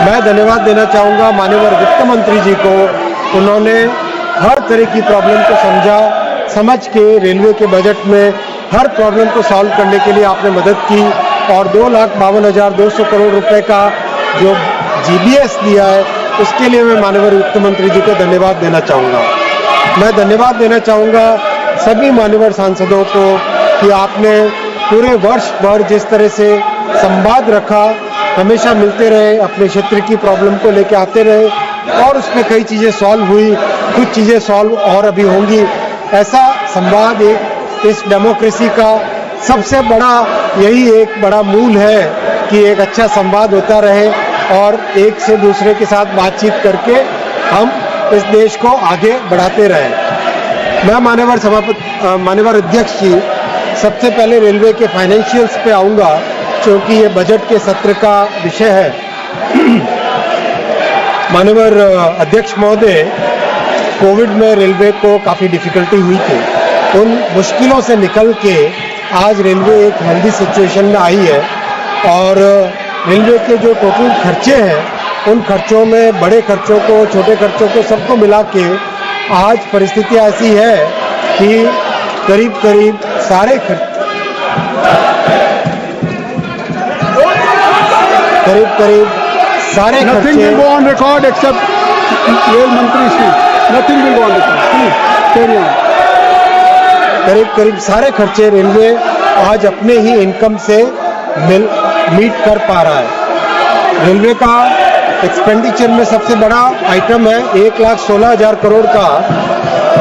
मैं धन्यवाद देना चाहूँगा माननीय वित्त मंत्री जी को। उन्होंने हर तरह की प्रॉब्लम को समझ के रेलवे के बजट में हर प्रॉब्लम को सॉल्व करने के लिए आपने मदद की और 2,52,200 करोड़ रुपए का जो GBS दिया है उसके लिए मैं माननीय वित्त मंत्री जी को धन्यवाद देना चाहूँगा। मैं धन्यवाद देना चाहूँगा सभी माननीय सांसदों को कि आपने पूरे वर्ष भर जिस तरह से संवाद रखा, हमेशा मिलते रहे, अपने क्षेत्र की प्रॉब्लम को लेकर आते रहे और उसमें कई चीज़ें सॉल्व हुई, कुछ चीज़ें सॉल्व और अभी होंगी। ऐसा संवाद इस डेमोक्रेसी का सबसे बड़ा यही एक बड़ा मूल है कि एक अच्छा संवाद होता रहे और एक से दूसरे के साथ बातचीत करके हम इस देश को आगे बढ़ाते रहें। मैं माननीय अध्यक्ष जी सबसे पहले रेलवे के फाइनेंशियल्स पे आऊँगा क्योंकि ये बजट के सत्र का विषय है। माननीय अध्यक्ष महोदय, कोविड में रेलवे को काफ़ी डिफिकल्टी हुई थी। उन मुश्किलों से निकल के आज रेलवे एक हेल्दी सिचुएशन में आई है और रेलवे के जो टोटल खर्चे हैं उन खर्चों में बड़े खर्चों को, छोटे खर्चों को सबको मिला के आज परिस्थिति ऐसी है कि करीब करीब सारे Nothing will go on record except rail मंत्री Shri. Nothing will go on record. Please carry on. करीब सारे खर्चे रेलवे आज अपने ही इनकम से मीट कर पा रहा है। रेलवे का एक्सपेंडिचर में सबसे बड़ा आइटम है 1,16,000 करोड़ का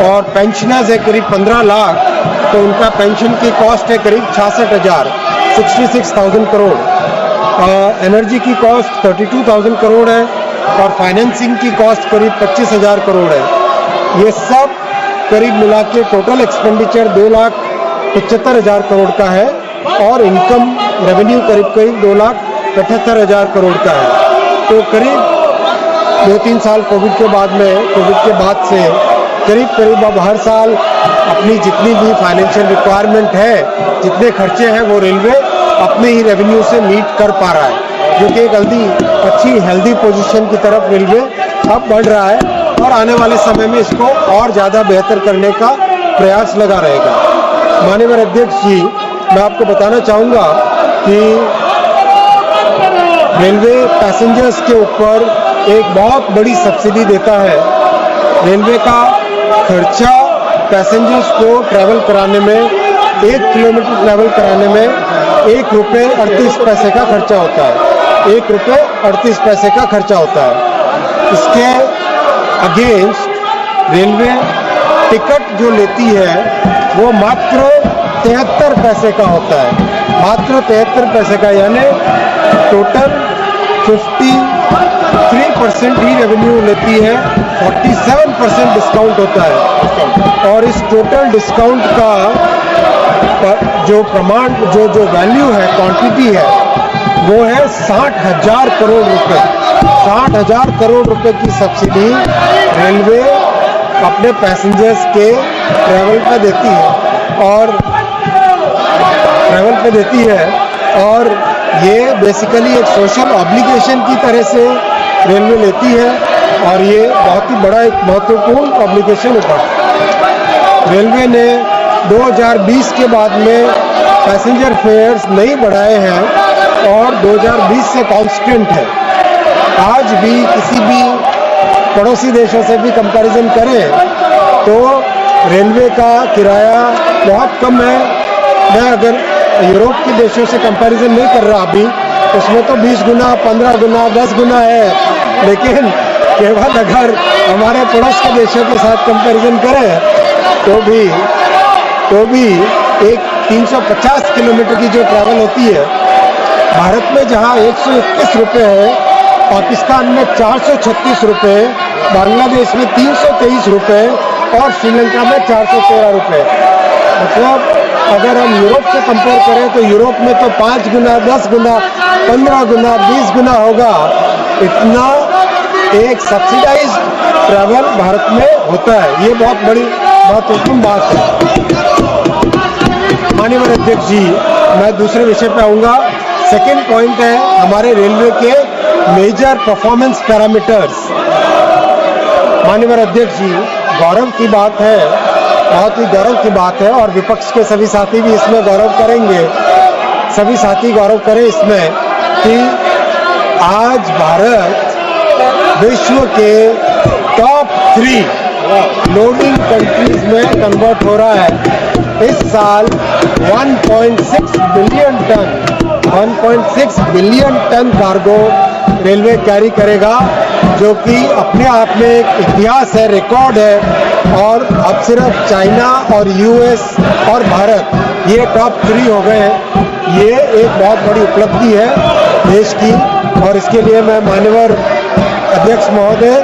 और पेंशनर्स है करीब 15 लाख, तो उनका पेंशन की कॉस्ट है करीब 66,000 66,000 करोड़। एनर्जी की कॉस्ट 32,000 करोड़ है और फाइनेंसिंग की कॉस्ट करीब 25,000 करोड़ है। ये सब करीब मिला के टोटल एक्सपेंडिचर 2,75,000 करोड़ का है और इनकम रेवेन्यू करीब 2,78,000 करोड़ का है। तो करीब 2-3 साल कोविड के बाद से करीब अब हर साल अपनी जितनी भी फाइनेंशियल रिक्वायरमेंट है, जितने खर्चे हैं वो रेलवे अपने ही रेवेन्यू से मीट कर पा रहा है, जो कि एक अच्छी हेल्दी पोजीशन की तरफ रेलवे अब बढ़ रहा है और आने वाले समय में इसको और ज़्यादा बेहतर करने का प्रयास लगा रहेगा। माननीय अध्यक्ष जी, मैं आपको बताना चाहूँगा कि रेलवे पैसेंजर्स के ऊपर एक बहुत बड़ी सब्सिडी देता है। रेलवे का खर्चा पैसेंजर्स को ट्रैवल कराने में 1 किलोमीटर ट्रैवल कराने में ₹1.38 का खर्चा होता है। ₹1.38 का खर्चा होता है। इसके अगेंस्ट रेलवे टिकट जो लेती है वो मात्र 73 पैसे का होता है, मात्र 73 पैसे का, यानी टोटल 53% ही रेवेन्यू लेती है, 47% डिस्काउंट होता है। और इस टोटल डिस्काउंट का जो प्रमाण जो वैल्यू है, क्वांटिटी है, वो है 60,000 करोड़ रुपए। 60,000 करोड़ रुपए की सब्सिडी रेलवे अपने पैसेंजर्स के ट्रैवल पे देती है और ये बेसिकली एक सोशल ऑब्लिगेशन की तरह से रेलवे लेती है और ये बहुत ही बड़ा एक महत्वपूर्ण ऑब्लिगेशन होता है। रेलवे ने 2020 के बाद में पैसेंजर फेयर्स नहीं बढ़ाए हैं और 2020 से कांस्टेंट है। आज भी किसी भी पड़ोसी देशों से भी कंपैरिजन करें तो रेलवे का किराया बहुत कम है। मैं अगर यूरोप के देशों से कंपैरिजन नहीं कर रहा अभी, उसमें तो 20 गुना, 15 गुना, 10 गुना है, लेकिन केवल अगर हमारे पड़ोस के देशों के साथ कंपैरिजन करें तो भी एक 350 किलोमीटर की जो ट्रैवल होती है, भारत में जहां 121 रुपये है, पाकिस्तान में 436 रुपये, बांग्लादेश में 323 रुपये और श्रीलंका में 413 रुपये। मतलब अगर हम यूरोप से कंपेयर करें तो यूरोप में तो 5 गुना, 10 गुना, 15 गुना, 20 गुना होगा। इतना एक सब्सिडाइज ट्रैवल भारत में होता है। ये बहुत बड़ी महत्वपूर्ण बात है। माननीय अध्यक्ष जी, मैं दूसरे विषय पे आऊँगा। सेकेंड पॉइंट है हमारे रेलवे के मेजर परफॉर्मेंस पैरामीटर्स। माननीय अध्यक्ष जी, गौरव की बात है, बहुत ही गौरव की बात है और विपक्ष के सभी साथी भी इसमें गौरव करेंगे, सभी साथी गौरव करें इसमें कि आज भारत विश्व के टॉप 3 लोडिंग कंट्रीज में कन्वर्ट हो रहा है। इस साल 1.6 billion ton cargo railway carry करेगा, जो कि अपने आप में एक इतिहास है, रिकॉर्ड है। और अब सिर्फ चाइना और यूएस और भारत ये टॉप 3 हो गए हैं। ये एक बहुत बड़ी उपलब्धि है देश की और इसके लिए मैं माननीय अध्यक्ष महोदय,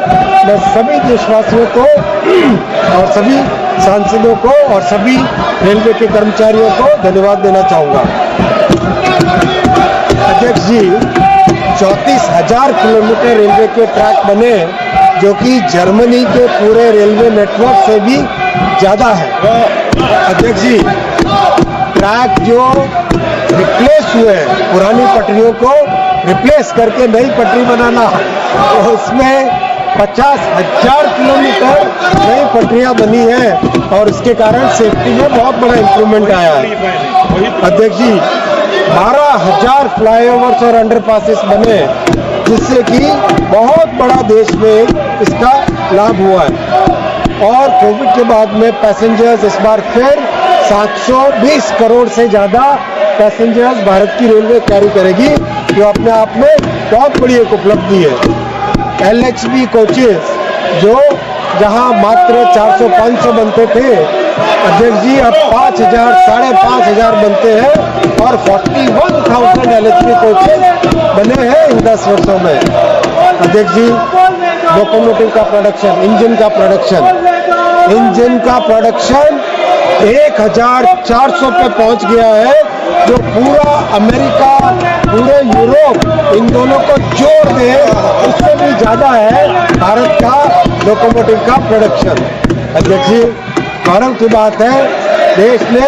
मैं सभी देशवासियों को और सभी सांसदों को और सभी रेलवे के कर्मचारियों को धन्यवाद देना चाहूँगा। अध्यक्ष जी, 34,000 किलोमीटर रेलवे के ट्रैक बने, जो कि जर्मनी के पूरे रेलवे नेटवर्क से भी ज़्यादा है। अध्यक्ष जी, ट्रैक जो रिप्लेस हुए पुरानी पटरियों को रिप्लेस करके नई पटरी बनाना, तो उसमें 50,000 किलोमीटर नई पटरियां बनी हैं और इसके कारण सेफ्टी में बहुत बड़ा इंप्रूवमेंट आया है। अध्यक्ष जी, 12,000 फ्लाईओवर्स और अंडरपासेस बने, जिससे कि बहुत बड़ा देश में इसका लाभ हुआ है। और कोविड के बाद में पैसेंजर्स इस बार फिर 720 करोड़ से ज़्यादा पैसेंजर्स भारत की रेलवे कैरी करेगी, जो अपने आप में बहुत बड़ी एक उपलब्धि है। LHB कोचेस जो जहां मात्र 400-500 बनते थे, अध्यक्ष जी अब 5,000 5,500 बनते हैं और 41,000 LHB कोचेस बने हैं इन 10 वर्षों में। अध्यक्ष जी, लोकोमोटिव का प्रोडक्शन, इंजन का प्रोडक्शन 1,400 पे पहुंच गया है, जो पूरा अमेरिका, पूरे यूरोप, इन दोनों को जोड़ दे उससे भी ज़्यादा है भारत का लोकोमोटिव का प्रोडक्शन। अध्यक्ष जी, गौरव की बात है, देश ने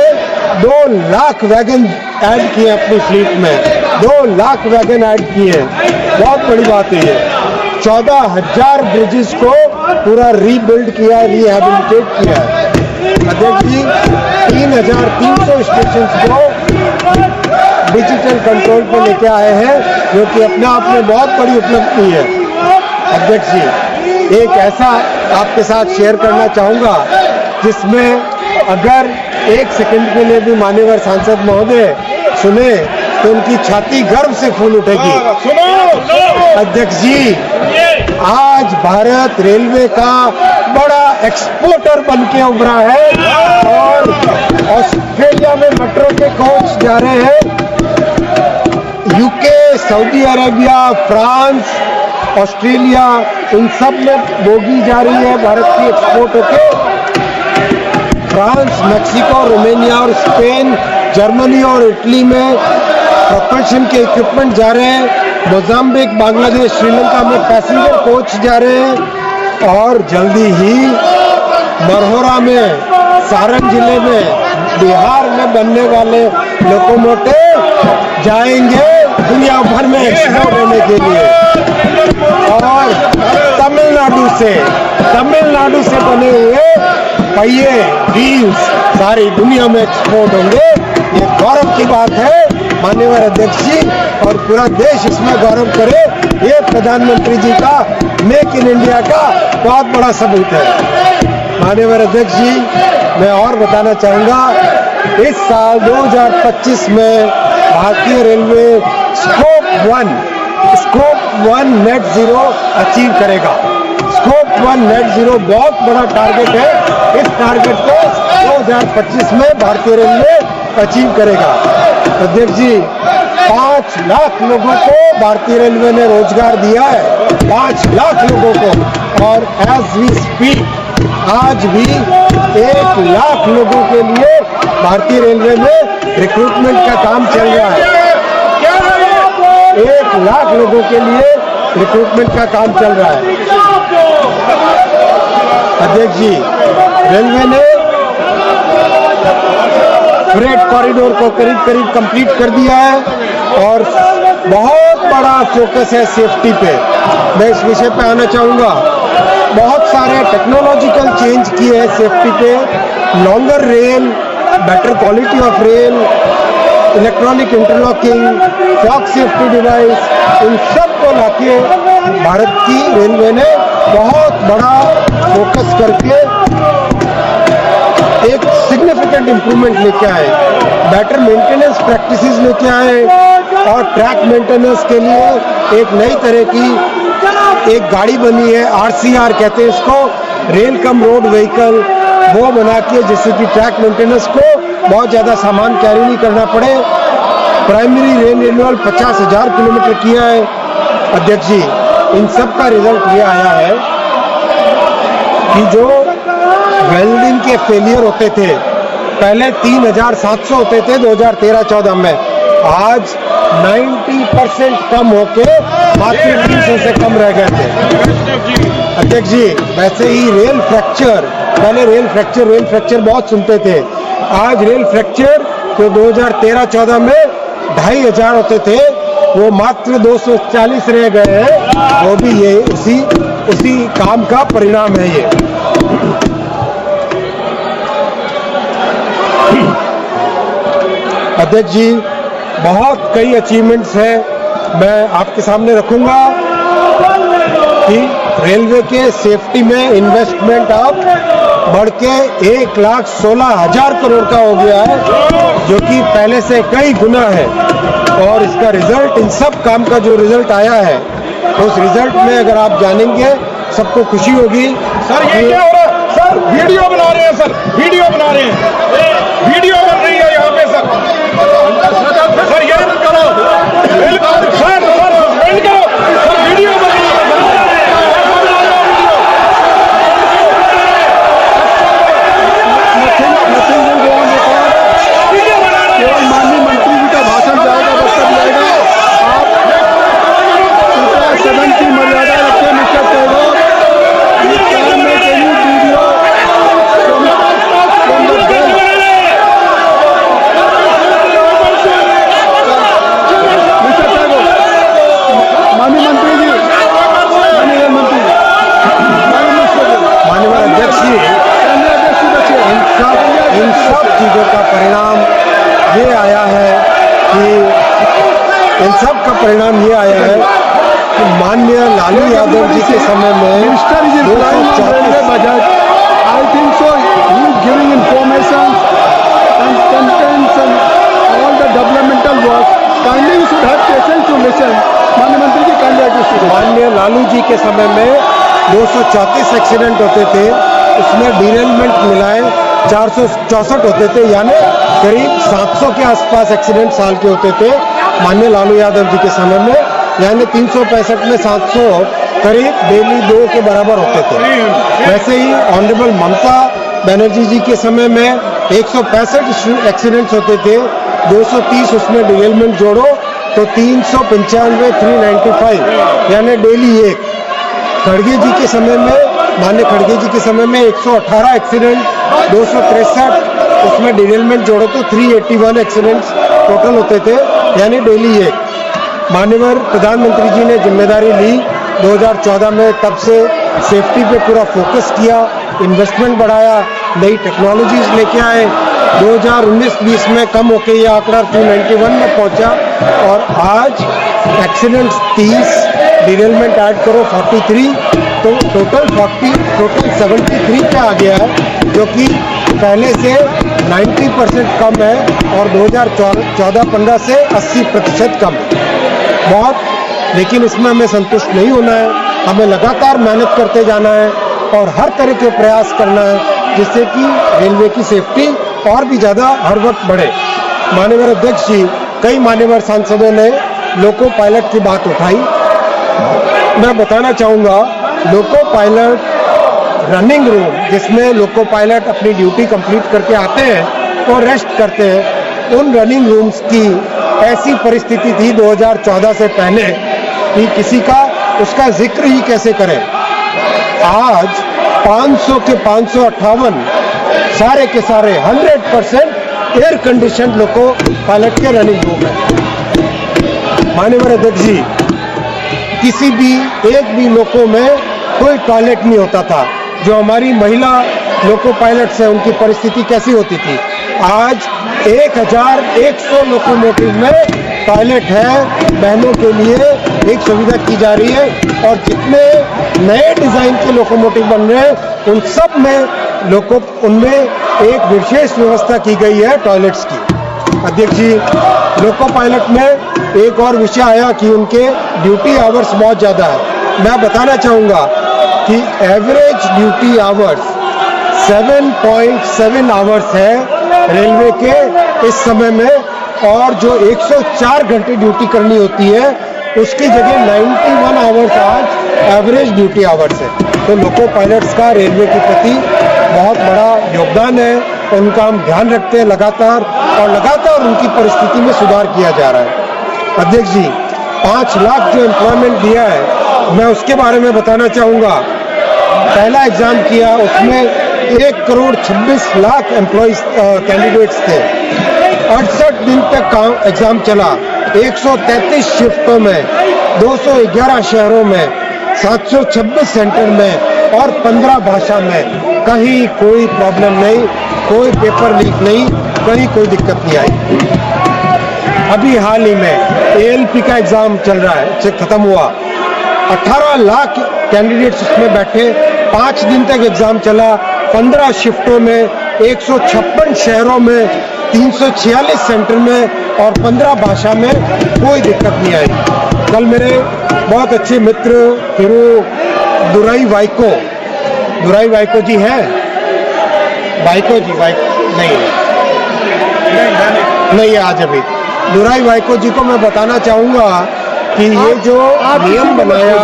2 लाख वैगन ऐड किए अपनी फ्लीट में, 2 लाख वैगन ऐड किए, बहुत बड़ी बात है ये। 14,000 ब्रिजेस को पूरा रीबिल्ड किया, रिहेबिलिटेट किया है। अध्यक्ष जी, 3,300 स्टेशन को डिजिटल कंट्रोल पर लेके आए हैं, जो कि अपने आप में बहुत बड़ी उपलब्धि है। अध्यक्ष जी, एक ऐसा आपके साथ शेयर करना चाहूँगा जिसमें अगर 1 सेकंड के लिए भी माननीय सांसद महोदय सुने तो उनकी छाती गर्व से फूल उठेगी। अध्यक्ष जी, आज भारत रेलवे का बड़ा एक्सपोर्टर बन के उभरा है और ऑस्ट्रेलिया में मेट्रो के कोच जा रहे हैं, UK, Saudi Arabia, France, Australia, इन सब में बोगी जा रही है भारत की एक्सपोर्ट होके। फ्रांस, मैक्सिको, रोमानिया और स्पेन, जर्मनी और इटली में प्रोपल्शन के इक्विपमेंट जा रहे हैं। मोजाम्बिक, बांग्लादेश, श्रीलंका में पैसेंजर कोच जा रहे हैं और जल्दी ही मरहोरा में, सारण जिले में, बिहार में बनने वाले लोकोमोटिव जाएंगे दुनिया भर में एक्सपोर्ट होने के लिए। और तमिलनाडु से बने हुए पहिए, व्हील्स सारी दुनिया में एक्सपोर्ट होंगे। ये गौरव की बात है माननीय अध्यक्ष जी, और पूरा देश इसमें गौरव करे। ये प्रधानमंत्री जी का मेक इन इंडिया का बहुत बड़ा सबूत है। माननीय अध्यक्ष जी, मैं और बताना चाहूँगा, इस साल 2025 में भारतीय railway scope 1 net zero achieve करेगा। स्कोप 1 नेट जीरो बहुत बड़ा टारगेट है। इस टारगेट को 2025 में भारतीय रेलवे अचीव करेगा। अध्यक्ष जी, 5 लाख लोगों को भारतीय रेलवे ने रोजगार दिया है, 5 लाख लोगों को, और एज वी स्पीक आज भी 1 लाख लोगों के लिए भारतीय रेलवे में रिक्रूटमेंट का काम चल रहा है। 1 लाख लोगों के लिए रिक्रूटमेंट का काम चल रहा है। अध्यक्ष जी, रेलवे ने फ्रेट कॉरिडोर को करीब कंप्लीट कर दिया है और बहुत बड़ा फोकस है सेफ्टी पे। मैं इस विषय पे आना चाहूँगा। बहुत सारे टेक्नोलॉजिकल चेंज किए हैं सेफ्टी पे, longer rail, better quality of rail, electronic interlocking, fog safety device, इन सब को लाके भारत की रेलवे ने बहुत बड़ा फोकस करके एक सिग्निफिकेंट इंप्रूवमेंट लेके आए, बेटर मेंटेनेंस प्रैक्टिसेस लेके आए और ट्रैक मेंटेनेंस के लिए एक नई तरह की एक गाड़ी बनी है, RCR कहते हैं इसको, रेल कम रोड व्हीकल, वो बना के जिससे कि ट्रैक मेंटेनेंस को बहुत ज़्यादा सामान कैरी नहीं करना पड़े। प्राइमरी रेल रिन्यूअल 50,000 किलोमीटर किया है अध्यक्ष जी। इन सब का रिजल्ट ये आया है कि जो वेल्डिंग के फेलियर होते थे पहले 3,700 होते थे 2013-14 में, आज 90% कम होके मात्र 300 से कम रह गए थे अध्यक्ष जी। वैसे ही रेल फ्रैक्चर, पहले रेल फ्रैक्चर बहुत सुनते थे, आज रेल फ्रैक्चर जो 2013-14 में 2,500 होते थे वो मात्र 240 रह गए हैं। वो भी ये उसी काम का परिणाम है ये। अध्यक्ष जी, बहुत कई अचीवमेंट्स हैं, मैं आपके सामने रखूंगा कि रेलवे के सेफ्टी में इन्वेस्टमेंट अब बढ़ के 1,16,000 करोड़ का हो गया है, जो कि पहले से कई गुना है। और इसका रिजल्ट, इन सब काम का जो रिजल्ट आया है, उस रिजल्ट में अगर आप जानेंगे सबको खुशी होगी। सर ये क्या हो रहा है? सर वीडियो बना रहे हैं, सर वीडियो बना रहे हैं, वीडियो बन रही है यहाँ पे सर। सर ये करो, सर सस्पेंड करो, सर वीडियो बन रही है। केवल माननीय मंत्री जी का भाषण जाएगा, वक्तव्य जाएगा। आप सदन की मर्यादा रखिए मिस्टर टैगोर। माननीय मंत्री जी, माननीय मंत्री, माननीय अध्यक्ष जी, इन सब चीज़ों का परिणाम ये आया है कि माननीय लालू यादव जी के समय में minister is railway budget. I think so he is giving information and contents and all the developmental work. Kindly you should have patience to listen. माननीय मंत्री जी, काइंडली एड्रेस। माननीय लालू जी के समय में 234 एक्सीडेंट होते थे, उसमें डिरेलमेंट मिलाए 464 होते थे, यानी करीब 700 के आसपास एक्सीडेंट साल के होते थे माननीय लालू यादव जी के समय में, यानी 365 में 700 करीब डेली 2 के बराबर होते थे। वैसे ही ऑनरेबल ममता बनर्जी जी के समय में 165 एक्सीडेंट्स होते थे, 230 उसमें डिरेलमेंट जोड़ो तो 395, 395 यानी डेली एक। खड़गे जी के समय में, माननीय खड़गे जी के समय में 118 एक्सीडेंट, 263 उसमें डिरेलमेंट जोड़ो तो 381 एक्सीडेंट्स टोटल होते थे, यानी डेली एक। माननीय प्रधानमंत्री जी ने जिम्मेदारी ली 2014 में, तब से सेफ्टी पे पूरा फोकस किया, इन्वेस्टमेंट बढ़ाया, नई टेक्नोलॉजीज लेके आए। 2019-20 में कम होकर ये आंकड़ा 291 में पहुंचा और आज एक्सीडेंट्स 30, डिरेलमेंट ऐड करो 43, तो टोटल 73 पे आ गया है, जो कि पहले से 90% कम है और 2014-15 से 80% कम बहुत। लेकिन इसमें हमें संतुष्ट नहीं होना है, हमें लगातार मेहनत करते जाना है और हर तरह के प्रयास करना है जिससे कि रेलवे की सेफ्टी और भी ज़्यादा हर वक्त बढ़े। माननीय अध्यक्ष जी, कई मान्यवर सांसदों ने लोको पायलट की बात उठाई। मैं बताना चाहूँगा, लोको पायलट रनिंग रूम, जिसमें लोको पायलट अपनी ड्यूटी कंप्लीट करके आते हैं और रेस्ट करते हैं, उन रनिंग रूम्स की ऐसी परिस्थिति थी 2014 से पहले कि किसी का उसका जिक्र ही कैसे करें। आज 500 के 558 सारे के सारे 100% एयर कंडीशन लोको पायलट के रनिंग रूम है। माननीय अध्यक्ष जी, किसी भी एक भी लोको में कोई टॉयलेट नहीं होता था। जो हमारी महिला लोको पायलट्स है उनकी परिस्थिति कैसी होती थी। आज 1100 लोकोमोटिव में टॉयलेट है, बहनों के लिए एक सुविधा की जा रही है। और जितने नए डिजाइन के लोकोमोटिव बन रहे हैं उन सब में उनमें एक विशेष व्यवस्था की गई है टॉयलेट्स की। अध्यक्ष जी, लोको पायलट में एक और विषय आया कि उनके ड्यूटी आवर्स बहुत ज़्यादा है। मैं बताना चाहूँगा कि एवरेज ड्यूटी आवर्स 7.7 आवर्स है रेलवे के इस समय में, और जो 104 घंटे ड्यूटी करनी होती है उसकी जगह 91 आवर्स आज एवरेज ड्यूटी आवर्स है। तो लोको पायलट्स का रेलवे के प्रति बहुत बड़ा योगदान है, उनका हम ध्यान रखते हैं लगातार, और लगातार उनकी परिस्थिति में सुधार किया जा रहा है। अध्यक्ष जी, 5 लाख जो एम्प्लॉयमेंट दिया है मैं उसके बारे में बताना चाहूँगा। पहला एग्जाम किया उसमें 1,26,00,000 एम्प्लॉइज कैंडिडेट्स थे। 68 दिन तक एग्जाम चला, 133 शिफ्टों में, 211 शहरों में, 726 सेंटर में और 15 भाषा में। कहीं कोई प्रॉब्लम नहीं, कोई पेपर लीक नहीं, कहीं कोई दिक्कत नहीं आई। अभी हाल ही में ALP का एग्जाम चल रहा है, खत्म हुआ। 18 लाख कैंडिडेट्स उसमें बैठे, 5 दिन तक एग्जाम चला, 15 शिफ्टों में, 156 शहरों में, 346 सेंटर में और 15 भाषा में, कोई दिक्कत नहीं आई। कल मेरे बहुत अच्छे मित्र दुराई वाइको जी हैं, वाइको जी नहीं है आज अभी। दुराई वाइको जी को मैं बताना चाहूँगा कि ये जो नियम बनाया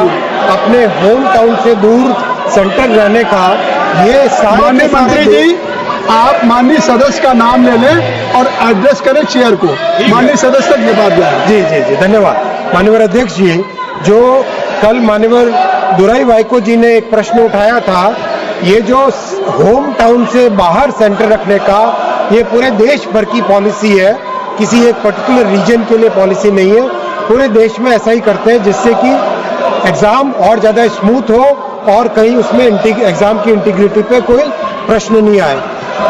अपने होम टाउन से दूर सेंटर रहने का, ये माननीय मंत्री जी, आप माननीय सदस्य का नाम ले लें और एड्रेस करें चेयर को। माननीय सदस्य तक ये बात जाए। जी, धन्यवाद। माननीय अध्यक्ष जी, जो कल माननीय दुराई वाइको जी ने एक प्रश्न उठाया था, ये जो होम टाउन से बाहर सेंटर रखने का, ये पूरे देश भर की पॉलिसी है, किसी एक पर्टिकुलर रीजन के लिए पॉलिसी नहीं है। पूरे देश में ऐसा ही करते हैं जिससे कि एग्जाम और ज़्यादा स्मूथ हो और कहीं उसमें एग्जाम की इंटीग्रिटी पे कोई प्रश्न नहीं आए।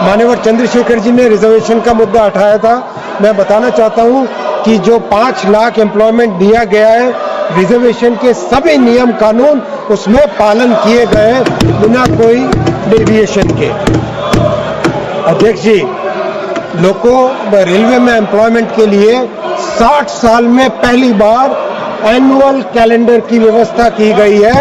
माननीय चंद्रशेखर जी ने रिजर्वेशन का मुद्दा उठाया था। मैं बताना चाहता हूं कि जो 5 लाख एम्प्लॉयमेंट दिया गया है, रिजर्वेशन के सभी नियम कानून उसमें पालन किए गए बिना कोई डेविएशन के। अध्यक्ष जी, रेलवे में एम्प्लॉयमेंट के लिए 60 साल में पहली बार एनुअल कैलेंडर की व्यवस्था की गई है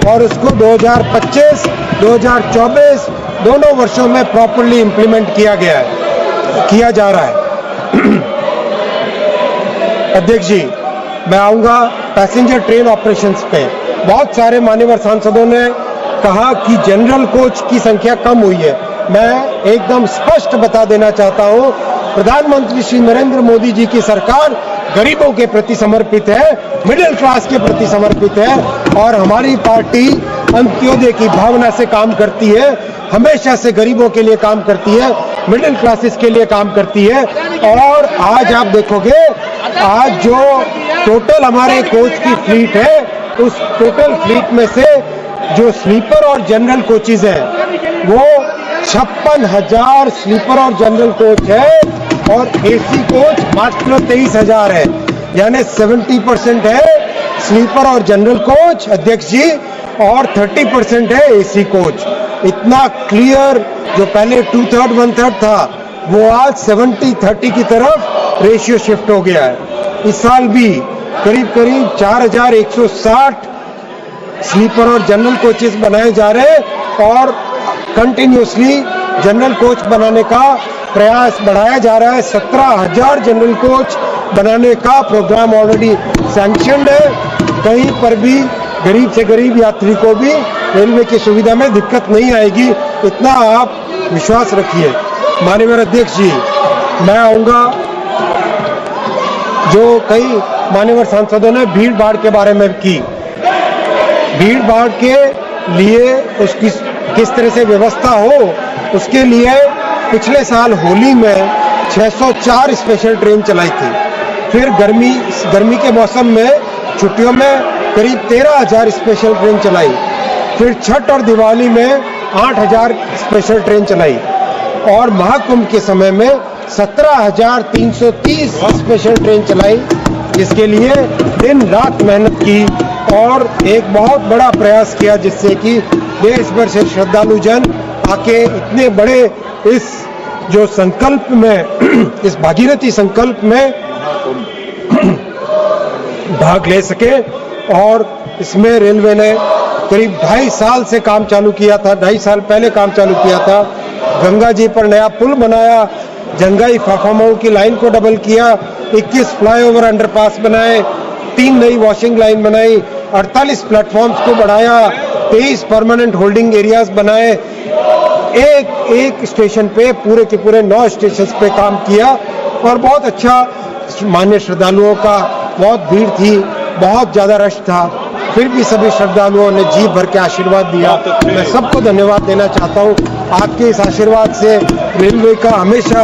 और उसको 2025, 2024 दोनों वर्षों में प्रॉपर्ली इंप्लीमेंट किया जा रहा है। अध्यक्ष जी, मैं आऊंगा पैसेंजर ट्रेन ऑपरेशंस पे। बहुत सारे मान्यवर सांसदों ने कहा कि जनरल कोच की संख्या कम हुई है। मैं एकदम स्पष्ट बता देना चाहता हूं, प्रधानमंत्री श्री नरेंद्र मोदी जी की सरकार गरीबों के प्रति समर्पित है, मिडिल क्लास के प्रति समर्पित है, और हमारी पार्टी अंत्योदय की भावना से काम करती है, हमेशा से गरीबों के लिए काम करती है, मिडिल क्लासेस के लिए काम करती है। और आज आप देखोगे, आज जो टोटल हमारे कोच की फ्लीट है, उस टोटल फ्लीट में से जो स्लीपर और जनरल कोचेज हैं वो 56,000 स्लीपर और जनरल कोच है, और AC कोच मात्र 23,000 है, यानी 70% है स्लीपर और जनरल कोच अध्यक्ष जी, और 30% है AC कोच। इतना क्लियर, जो पहले 2/3 1/3 था, वो आज 70-30 की तरफ रेशियो शिफ्ट हो गया है। इस साल भी करीब 4,160 स्लीपर और जनरल कोचेस बनाए जा रहे हैं, और कंटिन्यूसली जनरल कोच बनाने का प्रयास बढ़ाया जा रहा है। 17,000 जनरल कोच बनाने का प्रोग्राम ऑलरेडी सैंक्शनड है। कहीं पर भी गरीब से गरीब यात्री को भी रेलवे की सुविधा में दिक्कत नहीं आएगी, इतना आप विश्वास रखिए। माननीय अध्यक्ष जी, मैं आऊँगा, जो कई मान्यवर सांसदों ने भीड़ भाड़ के बारे में की, भीड़ भाड़ के लिए उसकी किस तरह से व्यवस्था हो, उसके लिए पिछले साल होली में 604 स्पेशल ट्रेन चलाई थी। फिर गर्मी के मौसम में छुट्टियों में करीब 13,000 स्पेशल ट्रेन चलाई। फिर छठ और दिवाली में 8,000 स्पेशल ट्रेन चलाई और महाकुंभ के समय में 17,330 स्पेशल ट्रेन चलाई, जिसके लिए दिन रात मेहनत की और एक बहुत बड़ा प्रयास किया, जिससे कि देश भर से श्रद्धालु जन आके इतने बड़े इस जो संकल्प में इस भागीरथी संकल्प में भाग ले सके। और इसमें रेलवे ने करीब 2.5 साल से काम चालू किया था, 2.5 साल पहले काम चालू किया था। गंगा जी पर नया पुल बनाया, जंगाई फाफामऊ की लाइन को डबल किया, 21 फ्लाईओवर अंडरपास बनाए, 3 नई वॉशिंग लाइन बनाई, 48 प्लेटफॉर्म्स को बढ़ाया, 23 परमानेंट होल्डिंग एरियाज बनाए, एक स्टेशन पे पूरे के पूरे 9 स्टेशन पे काम किया और बहुत अच्छा। मान्य श्रद्धालुओं का बहुत भीड़ थी, बहुत ज्यादा रश था, फिर भी सभी श्रद्धालुओं ने जी भर के आशीर्वाद दिया। मैं सबको धन्यवाद देना चाहता हूँ। आपके इस आशीर्वाद से रेलवे का हमेशा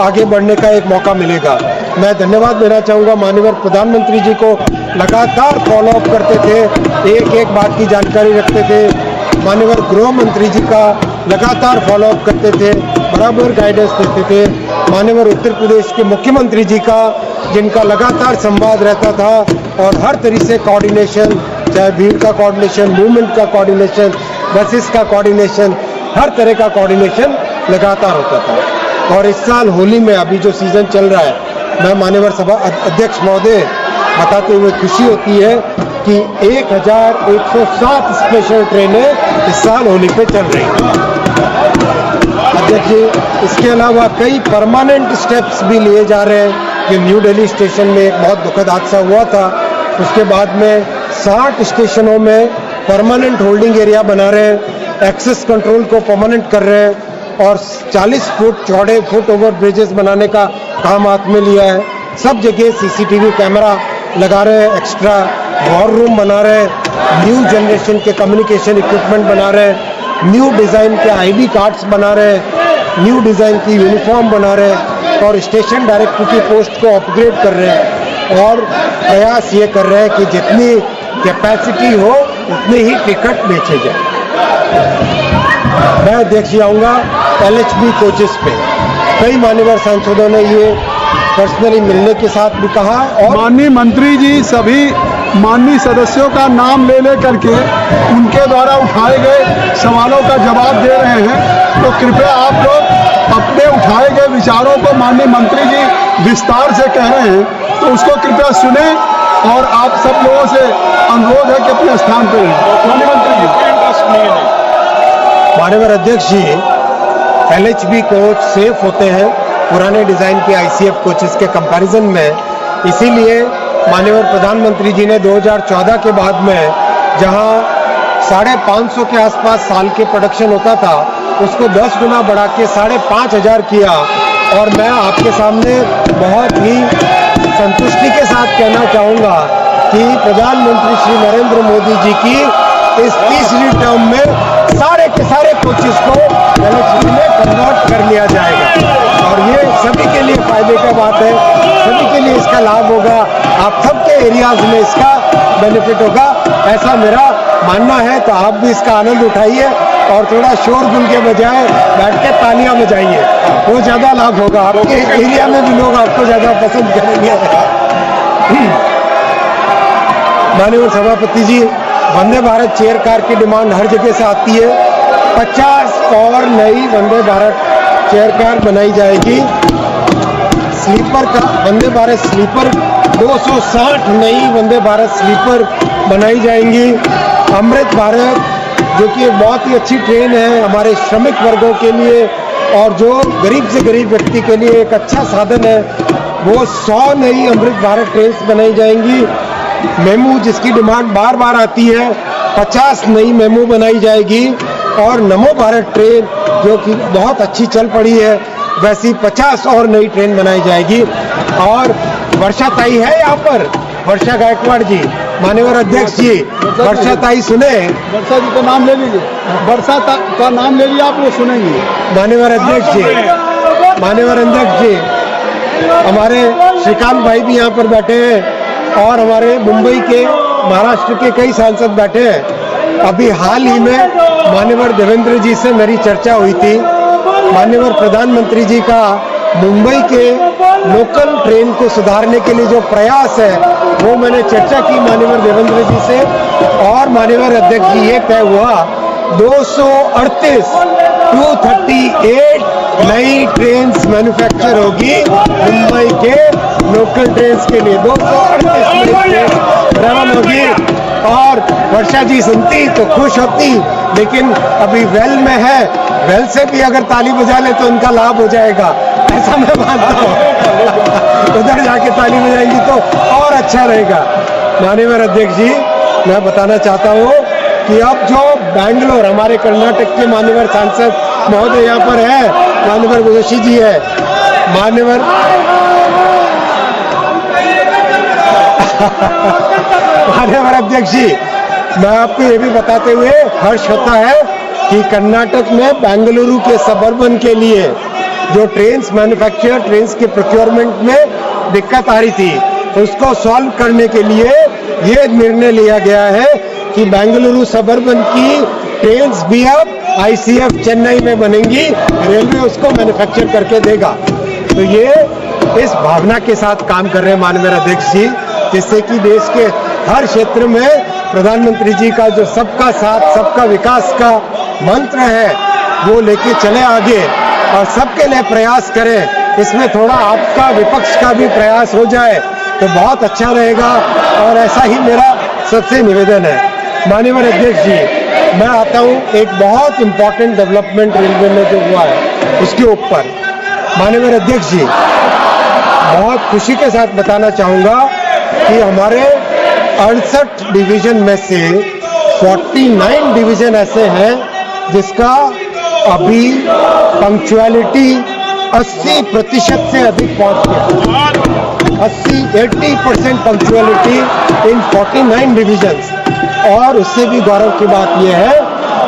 आगे बढ़ने का एक मौका मिलेगा। मैं धन्यवाद देना चाहूँगा माननीय प्रधानमंत्री जी को, लगातार फॉलोअप करते थे, एक बात की जानकारी रखते थे। माननीय गृह मंत्री जी का लगातार फॉलोअप करते थे, बराबर गाइडेंस देते थे। माननीय उत्तर प्रदेश के मुख्यमंत्री जी का, जिनका लगातार संवाद रहता था और हर तरह से कोऑर्डिनेशन, चाहे भीड़ का कोऑर्डिनेशन, मूवमेंट का कोऑर्डिनेशन, बसेस का कोऑर्डिनेशन, हर तरह का कोऑर्डिनेशन लगातार होता था। और इस साल होली में अभी जो सीजन चल रहा है, मैं माननीय सभा अध्यक्ष महोदय बताते हुए खुशी होती है कि 1107 स्पेशल ट्रेनें इस साल होली पे चल रही हैं। अध्यक्ष जी, इसके अलावा कई परमानेंट स्टेप्स भी लिए जा रहे हैं। कि न्यू दिल्ली स्टेशन में एक बहुत दुखद हादसा हुआ था, उसके बाद में 60 स्टेशनों में परमानेंट होल्डिंग एरिया बना रहे हैं, एक्सेस कंट्रोल को परमानेंट कर रहे हैं और 40 फुट चौड़े फुट ओवर ब्रिजेस बनाने का काम हाथ में लिया है। सब जगह सीसीटीवी कैमरा लगा रहे हैं, एक्स्ट्रा वॉर रूम बना रहे हैं, न्यू जनरेशन के कम्युनिकेशन इक्विपमेंट बना रहे हैं, न्यू डिज़ाइन के आईडी कार्ड्स बना रहे हैं, न्यू डिज़ाइन की यूनिफॉर्म बना रहे हैं और स्टेशन डायरेक्टर की पोस्ट को अपग्रेड कर रहे हैं और प्रयास ये कर रहे हैं कि जितनी कैपेसिटी हो उतने ही टिकट बेचे जाए। मैं अध्यक्ष आऊँगा LHB कोचेस पे, कई मान्यवर सांसदों ने ये पर्सनली मिलने के साथ भी कहा और माननीय मंत्री जी सभी माननीय सदस्यों का नाम ले करके उनके द्वारा उठाए गए सवालों का जवाब दे रहे हैं। तो कृपया आप लोग अपने उठाए गए विचारों को माननीय मंत्री जी विस्तार से कह रहे हैं, तो उसको कृपया सुने और आप सब लोगों से अनुरोध है कि अपने स्थान पर रहें। माननीय मंत्री जी। माननीय अध्यक्ष जी, LHB कोच सेफ होते हैं पुराने डिज़ाइन के ICF कोचेस के कंपैरिजन में, इसीलिए माननीय प्रधानमंत्री जी ने 2014 के बाद में जहां 550 के आसपास साल के प्रोडक्शन होता था, उसको 10 गुना बढ़ा के 5,500 किया। और मैं आपके सामने बहुत ही संतुष्टि के साथ कहना चाहूँगा कि प्रधानमंत्री श्री नरेंद्र मोदी जी की इस तीसरी टर्म में सारे के सारे कोचेस को LHB में कन्वर्ट कर लिया जाएगा और ये सभी के लिए फायदे का बात है, सभी के लिए इसका लाभ होगा, आप सबके एरियाज में इसका बेनिफिट होगा, ऐसा मेरा मानना है। तो आप भी इसका आनंद उठाइए और थोड़ा शोरगुल के बजाय बैठ के तालियां बजाइए, वो ज़्यादा लाभ होगा। आपके एरिया में भी लोग आपको ज़्यादा पसंद करेंगे। माननीय सभापति जी, वंदे भारत चेयर कार की डिमांड हर जगह से आती है। 50 और नई वंदे भारत चेयर कार बनाई जाएगी। स्लीपर का वंदे भारत स्लीपर 260 नई वंदे भारत स्लीपर बनाई जाएंगी। अमृत भारत जो कि एक बहुत ही अच्छी ट्रेन है हमारे श्रमिक वर्गों के लिए और जो गरीब से गरीब व्यक्ति के लिए एक अच्छा साधन है, वो 100 नई अमृत भारत ट्रेन बनाई जाएंगी। मेमू जिसकी डिमांड बार बार आती है, 50 नई मेमू बनाई जाएगी और नमो भारत ट्रेन जो कि बहुत अच्छी चल पड़ी है, वैसी 50 और नई ट्रेन बनाई जाएगी। और वर्षा ताई है यहाँ पर, वर्षा गायकवाड़ जी, माननीय अध्यक्ष जी, वर्षा ताई सुने, वर्षा जी का नाम ले लीजिए, वर्षा का नाम ले लिया आप, वो सुनेंगे। माननीय अध्यक्ष जी, माननीय अध्यक्ष जी, हमारे श्रीकांत भाई भी यहाँ पर बैठे हैं और हमारे मुंबई के, महाराष्ट्र के कई सांसद बैठे हैं। अभी हाल ही में माननीय देवेंद्र जी से मेरी चर्चा हुई थी। माननीय प्रधानमंत्री जी का मुंबई के लोकल ट्रेन को सुधारने के लिए जो प्रयास है वो मैंने चर्चा की माननीय देवेंद्र जी से, और माननीय अध्यक्ष जी ये तय हुआ 238 नई ट्रेन मैन्युफैक्चर होगी मुंबई के लोकल ट्रेन के लिए। 238 नई ट्रेन रवाना होगी, और वर्षा जी सुनती तो खुश होती, लेकिन अभी वेल में है, वेल से भी अगर ताली बजा ले तो उनका लाभ हो जाएगा, ऐसा मैं मानता हूँ। उधर जाके ताली बजाएंगी तो और अच्छा रहेगा। माननीय अध्यक्ष जी, मैं बताना चाहता हूँ कि अब जो बैंगलोर, हमारे कर्नाटक के माननीय सांसद महोदय यहाँ पर है, माननीय जोशी जी है, माननीय अध्यक्ष जी, मैं आपको ये भी बताते हुए हर्ष होता है कि कर्नाटक में बेंगलुरु के सबअर्बन के लिए जो ट्रेन्स मैन्युफैक्चर, ट्रेन्स के प्रोक्योरमेंट में दिक्कत आ रही थी, उसको सॉल्व करने के लिए ये निर्णय लिया गया है कि बेंगलुरु सबअर्बन की ट्रेन्स भी अब ICF चेन्नई में बनेंगी, रेलवे उसको मैन्युफैक्चर करके देगा। तो ये इस भावना के साथ काम कर रहे हैं माननीय अध्यक्ष जी, जिससे कि देश के हर क्षेत्र में प्रधानमंत्री जी का जो सबका साथ सबका विकास का मंत्र है वो लेके चले आगे और सबके लिए प्रयास करें। इसमें थोड़ा आपका, विपक्ष का भी प्रयास हो जाए तो बहुत अच्छा रहेगा, और ऐसा ही मेरा सबसे निवेदन है। माननीय अध्यक्ष जी, मैं आता हूँ एक बहुत इंपॉर्टेंट डेवलपमेंट रेलवे में जो हुआ है उसके ऊपर। माननीय अध्यक्ष जी, बहुत खुशी के साथ बताना चाहूँगा कि हमारे 68 डिवीजन में से 49 डिवीजन ऐसे हैं जिसका अभी पंक्चुअलिटी 80% से अधिक पहुंच गया। 80% पंक्चुअलिटी इन 49 डिवीजन्स। और उससे भी गौरव की बात यह है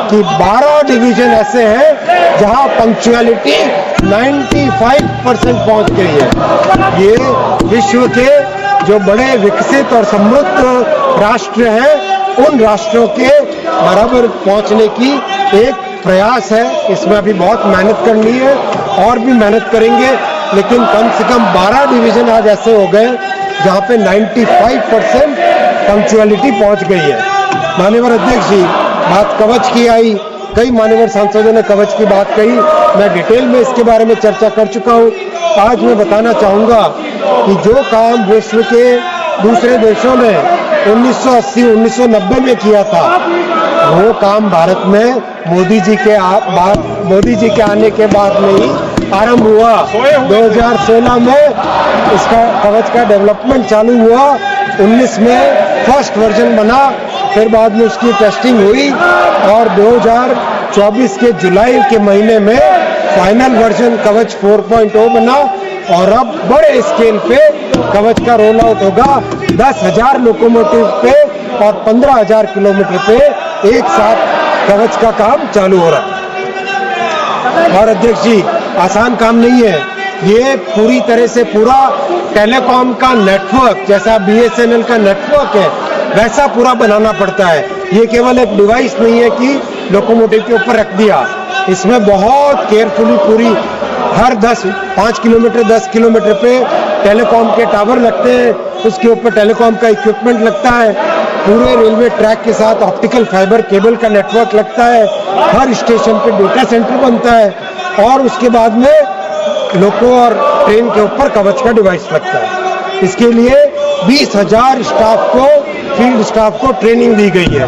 कि 12 डिवीजन ऐसे हैं जहां पंक्चुअलिटी 95% पहुंच गई है। ये विश्व के जो बड़े विकसित और समृद्ध राष्ट्र हैं उन राष्ट्रों के बराबर पहुंचने की एक प्रयास है। इसमें अभी बहुत मेहनत करनी है और भी मेहनत करेंगे, लेकिन कम से कम 12 डिवीजन आज ऐसे हो गए जहां पे 95% पंक्चुअलिटी पहुंच गई है। माननीय अध्यक्ष जी, बात कवच की आई, कई माननीय सांसदों ने कवच की बात कही, मैं डिटेल में इसके बारे में चर्चा कर चुका हूं। आज मैं बताना चाहूंगा कि जो काम विश्व के दूसरे देशों ने 1980-1990 में किया था, वो काम भारत में मोदी जी के आने के बाद में ही आरंभ हुआ। 2016 में इसका कवच का डेवलपमेंट चालू हुआ, 19 में फर्स्ट वर्जन बना, फिर बाद में उसकी टेस्टिंग हुई और 2024 के जुलाई के महीने में फाइनल वर्जन कवच 4.0 बना, और अब बड़े स्केल पे कवच का रोल आउट होगा। 10,000 लोकोमोटिव पे और 15,000 किलोमीटर पे एक साथ कवच का काम चालू हो रहा है। और अध्यक्ष जी, आसान काम नहीं है, ये पूरी तरह से पूरा टेलीकॉम का नेटवर्क, जैसा BSNL का नेटवर्क है वैसा पूरा बनाना पड़ता है। ये केवल एक डिवाइस नहीं है कि लोकोमोटिव के ऊपर रख दिया, इसमें बहुत केयरफुली पूरी हर 5 किलोमीटर 10 किलोमीटर पे टेलीकॉम के टावर लगते हैं, उसके ऊपर टेलीकॉम का इक्विपमेंट लगता है, पूरे रेलवे ट्रैक के साथ ऑप्टिकल फाइबर केबल का नेटवर्क लगता है, हर स्टेशन पे डेटा सेंटर बनता है, और उसके बाद में लोको और ट्रेन के ऊपर कवच का डिवाइस लगता है। इसके लिए 20,000 स्टाफ को, फील्ड स्टाफ को ट्रेनिंग दी गई है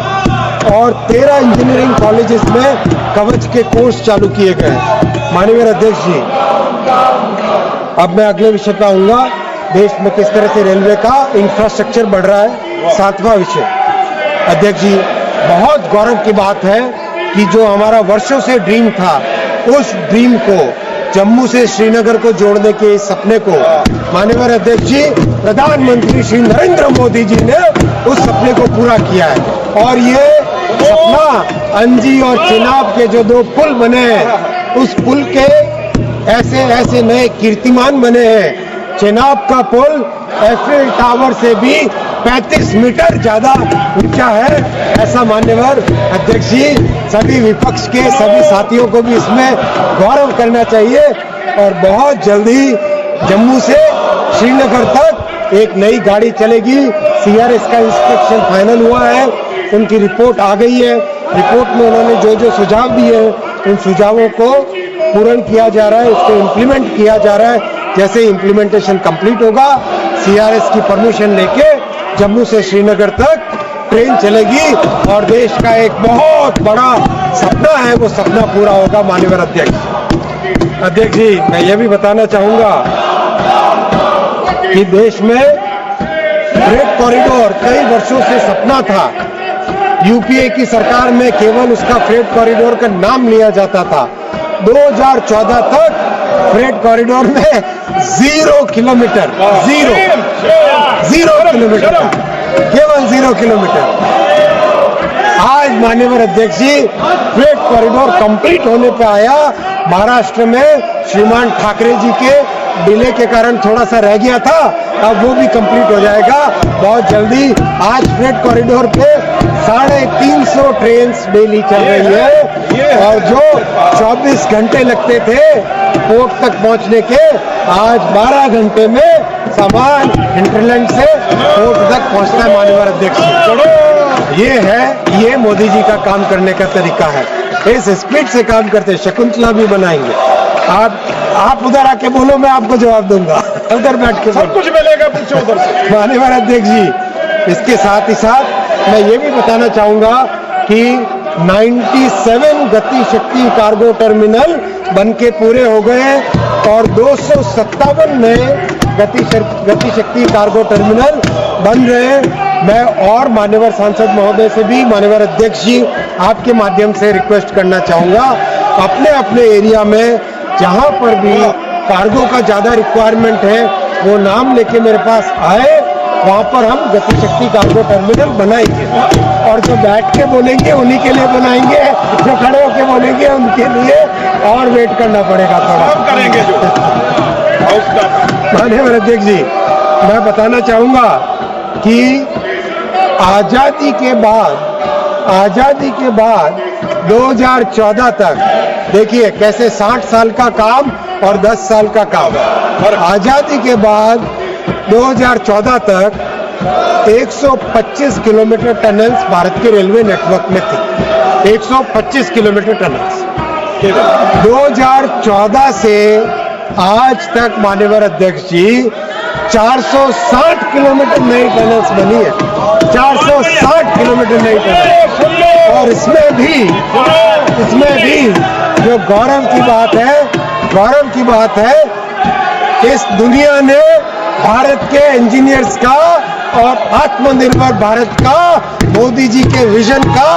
और 13 इंजीनियरिंग कॉलेजेस में कवच के कोर्स चालू किए गए हैं। माननीय अध्यक्ष जी, अब मैं अगले विषय पे आऊंगा, देश में किस तरह से रेलवे का इंफ्रास्ट्रक्चर बढ़ रहा है। 7वां विषय, अध्यक्ष जी, बहुत गौरव की बात है कि जो हमारा वर्षों से ड्रीम था, उस ड्रीम को, जम्मू से श्रीनगर को जोड़ने के इस सपने को माननीय अध्यक्ष जी, प्रधानमंत्री श्री नरेंद्र मोदी जी ने उस सपने को पूरा किया है। और ये सपना अंजी और चिनाब के जो 2 पुल बने हैं, उस पुल के ऐसे ऐसे नए कीर्तिमान बने हैं चेनाब का पुल एफिल टावर से भी 35 मीटर ज्यादा ऊंचा है। ऐसा मान्यवर अध्यक्ष जी, सभी विपक्ष के सभी साथियों को भी इसमें गौरव करना चाहिए। और बहुत जल्दी जम्मू से श्रीनगर तक एक नई गाड़ी चलेगी। सीआरएस का इंस्पेक्शन फाइनल हुआ है, उनकी रिपोर्ट आ गई है। रिपोर्ट में उन्होंने जो जो सुझाव दिए हैं उन सुझावों को पूर्ण किया जा रहा है, उसको इम्प्लीमेंट किया जा रहा है। जैसे इम्प्लीमेंटेशन कंप्लीट होगा, सीआरएस की परमिशन लेके जम्मू से श्रीनगर तक ट्रेन चलेगी और देश का एक बहुत बड़ा सपना है, वो सपना पूरा होगा। माननीय अध्यक्ष जी, मैं ये भी बताना चाहूंगा कि देश में फ्रेट कॉरिडोर कई वर्षों से सपना था। यूपीए की सरकार में केवल उसका फ्रेट कॉरिडोर का नाम लिया जाता था। 2014 तक फ्रेट कॉरिडोर में 0 किलोमीटर, 0 किलोमीटर, केवल 0 किलोमीटर। आज माननीय अध्यक्ष जी, फ्रेट कॉरिडोर कंप्लीट होने पे आया। महाराष्ट्र में श्रीमान ठाकरे जी के डिले के कारण थोड़ा सा रह गया था, अब वो भी कंप्लीट हो जाएगा बहुत जल्दी। आज फ्रेट कॉरिडोर पे 350 ट्रेन डेली चल रही है और जो 24 घंटे लगते थे पोर्ट तक पहुंचने के, आज 12 घंटे में सामान हिंटरलैंड से पोर्ट तक पहुंचता है। माननीय अध्यक्ष जी, ये मोदी जी का काम करने का तरीका है। इस स्पीड से काम करते, शकुंतला भी बनाएंगे। आप उधर आके बोलो, मैं आपको जवाब दूंगा। उधर बैठ के सब कुछ मिलेगा, पूछो उधर से। माननीय अध्यक्ष जी, इसके साथ ही साथ मैं ये भी बताना चाहूंगा कि 97 गति शक्ति कार्गो टर्मिनल बनके पूरे हो गए और 257 नए गति शक्ति कार्गो टर्मिनल बन रहे हैं। मैं और मान्यवर सांसद महोदय से भी, मान्यवर अध्यक्ष जी, आपके माध्यम से रिक्वेस्ट करना चाहूंगा, अपने अपने एरिया में जहां पर भी कार्गो का ज्यादा रिक्वायरमेंट है वो नाम लेके मेरे पास आए, वहां पर हम गति शक्ति कार्गो टर्मिनल बनाएंगे। और जो बैठ के बोलेंगे उन्हीं के लिए बनाएंगे, जो खड़े होके बोलेंगे उनके लिए और वेट करना पड़ेगा थोड़ा। हम करेंगे जो माननीय अध्यक्ष जी, मैं बताना चाहूंगा कि आजादी के बाद 2014 तक देखिए कैसे 60 साल का काम और 10 साल का काम। और आजादी के बाद 2014 तक 125 किलोमीटर टनल्स भारत के रेलवे नेटवर्क में थी। 125 किलोमीटर टनल्स 2014 से आज तक माननीय अध्यक्ष जी 460 किलोमीटर नई टनल्स बनी है। 460 किलोमीटर नई टनल। और इसमें भी जो गौरव की बात है, इस दुनिया ने भारत के इंजीनियर्स का और आत्मनिर्भर भारत का, मोदी जी के विजन का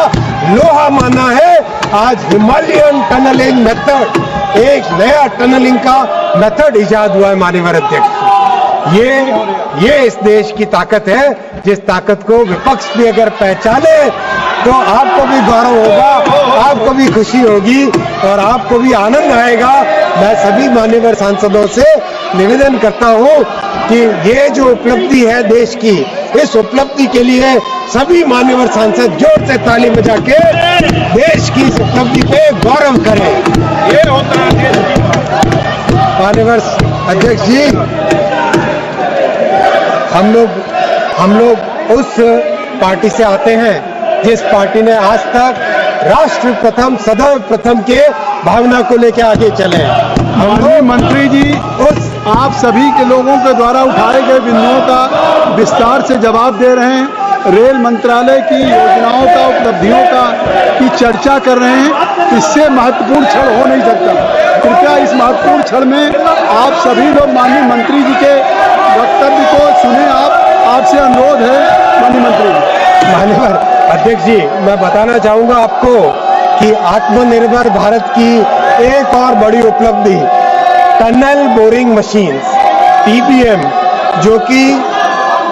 लोहा माना है। आज हिमालयन टनलिंग मेथड, एक नया टनलिंग का मेथड इजाद हुआ है। माननीय अध्यक्ष, ये इस देश की ताकत है, जिस ताकत को विपक्ष भी अगर पहचाने तो आपको भी गौरव होगा, आपको भी खुशी होगी और आपको भी आनंद आएगा। मैं सभी मान्यवर सांसदों से निवेदन करता हूं कि ये जो उपलब्धि है देश की, इस उपलब्धि के लिए सभी मान्यवर सांसद जोर से ताली बजा के देश की इस उपलब्धि पे गौरव करें। ये होता है मान्यवर अध्यक्ष जी, हम लोग उस पार्टी से आते हैं जिस पार्टी ने आज तक राष्ट्र प्रथम सदैव प्रथम के भावना को लेकर आगे चले। माननीय मंत्री जी, आप सभी के लोगों के द्वारा उठाए गए बिंदुओं का विस्तार से जवाब दे रहे हैं। रेल मंत्रालय की योजनाओं का, उपलब्धियों की चर्चा कर रहे हैं। इससे महत्वपूर्ण क्षण हो नहीं सकता। कृपया इस महत्वपूर्ण क्षण में आप सभी लोग माननीय मंत्री जी के वक्तव्य को सुने। आपसे अनुरोध है माननीय मंत्री जी। माननीय अध्यक्ष जी, मैं बताना चाहूंगा आपको कि आत्मनिर्भर भारत की एक और बड़ी उपलब्धि टनल बोरिंग मशीन्स, TBM, जो कि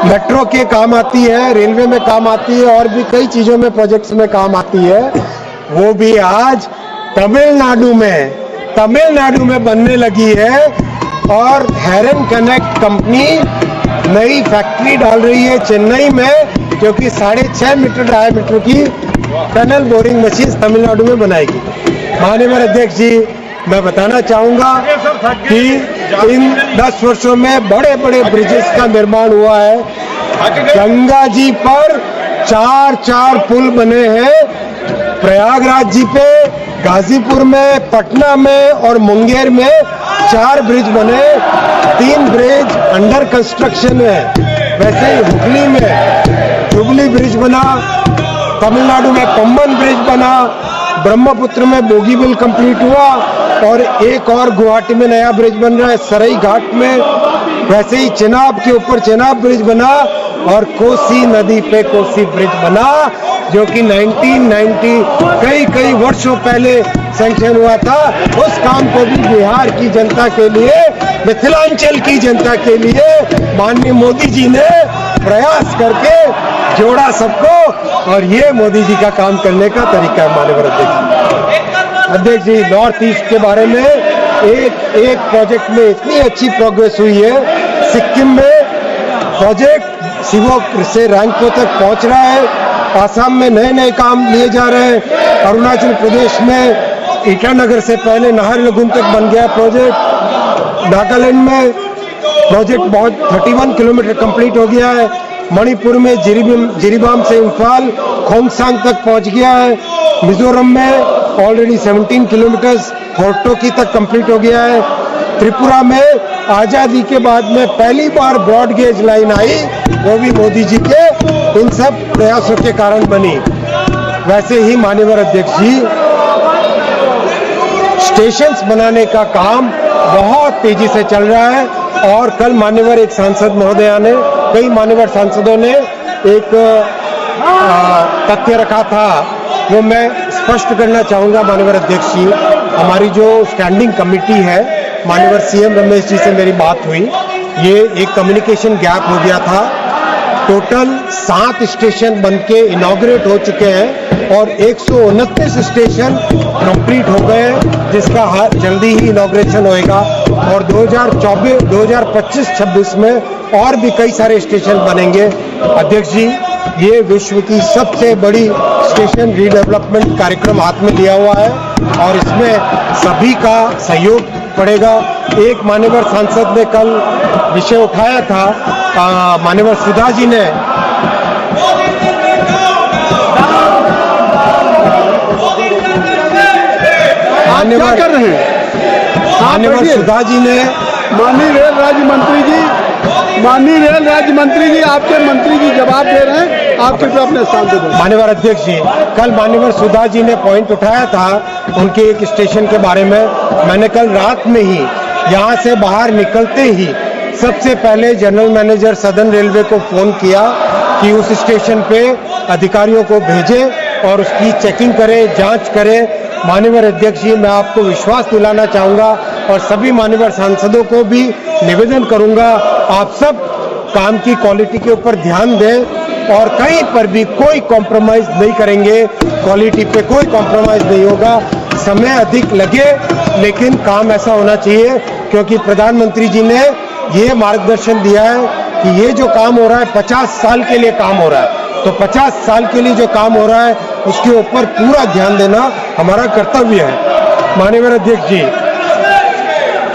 मेट्रो के काम आती है, रेलवे में काम आती है और भी कई चीजों में, प्रोजेक्ट्स में काम आती है, वो भी आज तमिलनाडु में बनने लगी है। और हेरन कनेक्ट कंपनी नई फैक्ट्री डाल रही है चेन्नई में, क्योंकि 6.5 मीटर डायमीटर की टनल बोरिंग मशीन तमिलनाडु में बनाएगी। माननीय अध्यक्ष जी, मैं बताना चाहूंगा कि इन 10 वर्षों में बड़े बड़े ब्रिजेस का निर्माण हुआ है। गंगा जी पर 4 पुल बने हैं, प्रयागराज जी पे, गाजीपुर में, पटना में और मुंगेर में 4 ब्रिज बने, 3 ब्रिज अंडर कंस्ट्रक्शन है। वैसे ही हुगली में जुबली ब्रिज बना, तमिलनाडु में पंबन ब्रिज बना, ब्रह्मपुत्र में बोगीबिल कंप्लीट हुआ और एक और गुवाहाटी में नया ब्रिज बन रहा है सरई घाट में। वैसे ही चेनाब के ऊपर चेनाब ब्रिज बना और कोसी नदी पे कोसी ब्रिज बना, जो कि 1990 कई वर्षों पहले सैंक्शन हुआ था। उस काम को भी बिहार की जनता के लिए, मिथिलांचल की जनता के लिए माननीय मोदी जी ने प्रयास करके जोड़ा सबको, और ये मोदी जी का काम करने का तरीका है। माननीय अध्यक्ष जी, नॉर्थ ईस्ट के बारे में एक प्रोजेक्ट में इतनी अच्छी प्रोग्रेस हुई है। सिक्किम में प्रोजेक्ट शिवोक से रैंको तक पहुंच रहा है, आसाम में नए काम लिए जा रहे हैं, अरुणाचल प्रदेश में ईटानगर से पहले नाहरलगुन तक बन गया प्रोजेक्ट, नागालैंड में प्रोजेक्ट बहुत 31 किलोमीटर कंप्लीट हो गया है, मणिपुर में जिरीबाम से इम्फाल खोंगसांग तक पहुंच गया है, मिजोरम में ऑलरेडी 17 किलोमीटर्स होर्टोकी तक कंप्लीट हो गया है, त्रिपुरा में आजादी के बाद में पहली बार ब्रॉड गेज लाइन आई, वो भी मोदी जी के इन सब प्रयासों के कारण बनी। वैसे ही माननीय अध्यक्ष जी, स्टेशंस बनाने का काम बहुत तेजी से चल रहा है, और कल मान्यवर एक सांसद महोदया ने, कई मान्यवर सांसदों ने एक तथ्य रखा था, वो मैं स्पष्ट करना चाहूंगा। माननीय अध्यक्ष जी, हमारी जो स्टैंडिंग कमेटी है, माननीय सीएम रमेश जी से मेरी बात हुई, ये एक कम्युनिकेशन गैप हो गया था। टोटल 7 स्टेशन बनके इनॉग्रेट हो चुके हैं और 129 स्टेशन कंप्लीट हो गए, जिसका जल्दी ही इनॉग्रेशन होएगा, और 2025-26 में और भी कई सारे स्टेशन बनेंगे। अध्यक्ष जी, ये विश्व की सबसे बड़ी स्टेशन रीडेवलपमेंट कार्यक्रम हाथ में लिया हुआ है, और इसमें सभी का सहयोग पड़ेगा। एक मान्यवर सांसद ने कल विषय उठाया था, मान्यवर सुधा जी ने, क्या कर रहे हैं मान्यवर सुधा जी ने, माननीय रेल राज्य मंत्री जी, आपके मंत्री जी जवाब दे रहे हैं, आप कृपया अपने स्थान पे बैठिए। मान्यवर अध्यक्ष जी, कल मान्यवर सुधा जी ने पॉइंट उठाया था उनके एक स्टेशन के बारे में। मैंने कल रात में ही यहाँ से बाहर निकलते ही सबसे पहले जनरल मैनेजर सदर्न रेलवे को फोन किया कि उस स्टेशन पे अधिकारियों को भेजे और उसकी चेकिंग करे, जांच करे। माननीय अध्यक्ष जी, मैं आपको विश्वास दिलाना चाहूँगा और सभी माननीय सांसदों को भी निवेदन करूँगा, आप सब काम की क्वालिटी के ऊपर ध्यान दें और कहीं पर भी कोई कॉम्प्रोमाइज़ नहीं करेंगे, क्वालिटी पे कोई कॉम्प्रोमाइज़ नहीं होगा। समय अधिक लगे लेकिन काम ऐसा होना चाहिए, क्योंकि प्रधानमंत्री जी ने ये मार्गदर्शन दिया है कि ये जो काम हो रहा है 50 साल के लिए काम हो रहा है, तो 50 साल के लिए जो काम हो रहा है उसके ऊपर पूरा ध्यान देना हमारा कर्तव्य है। माननीय अध्यक्ष जी,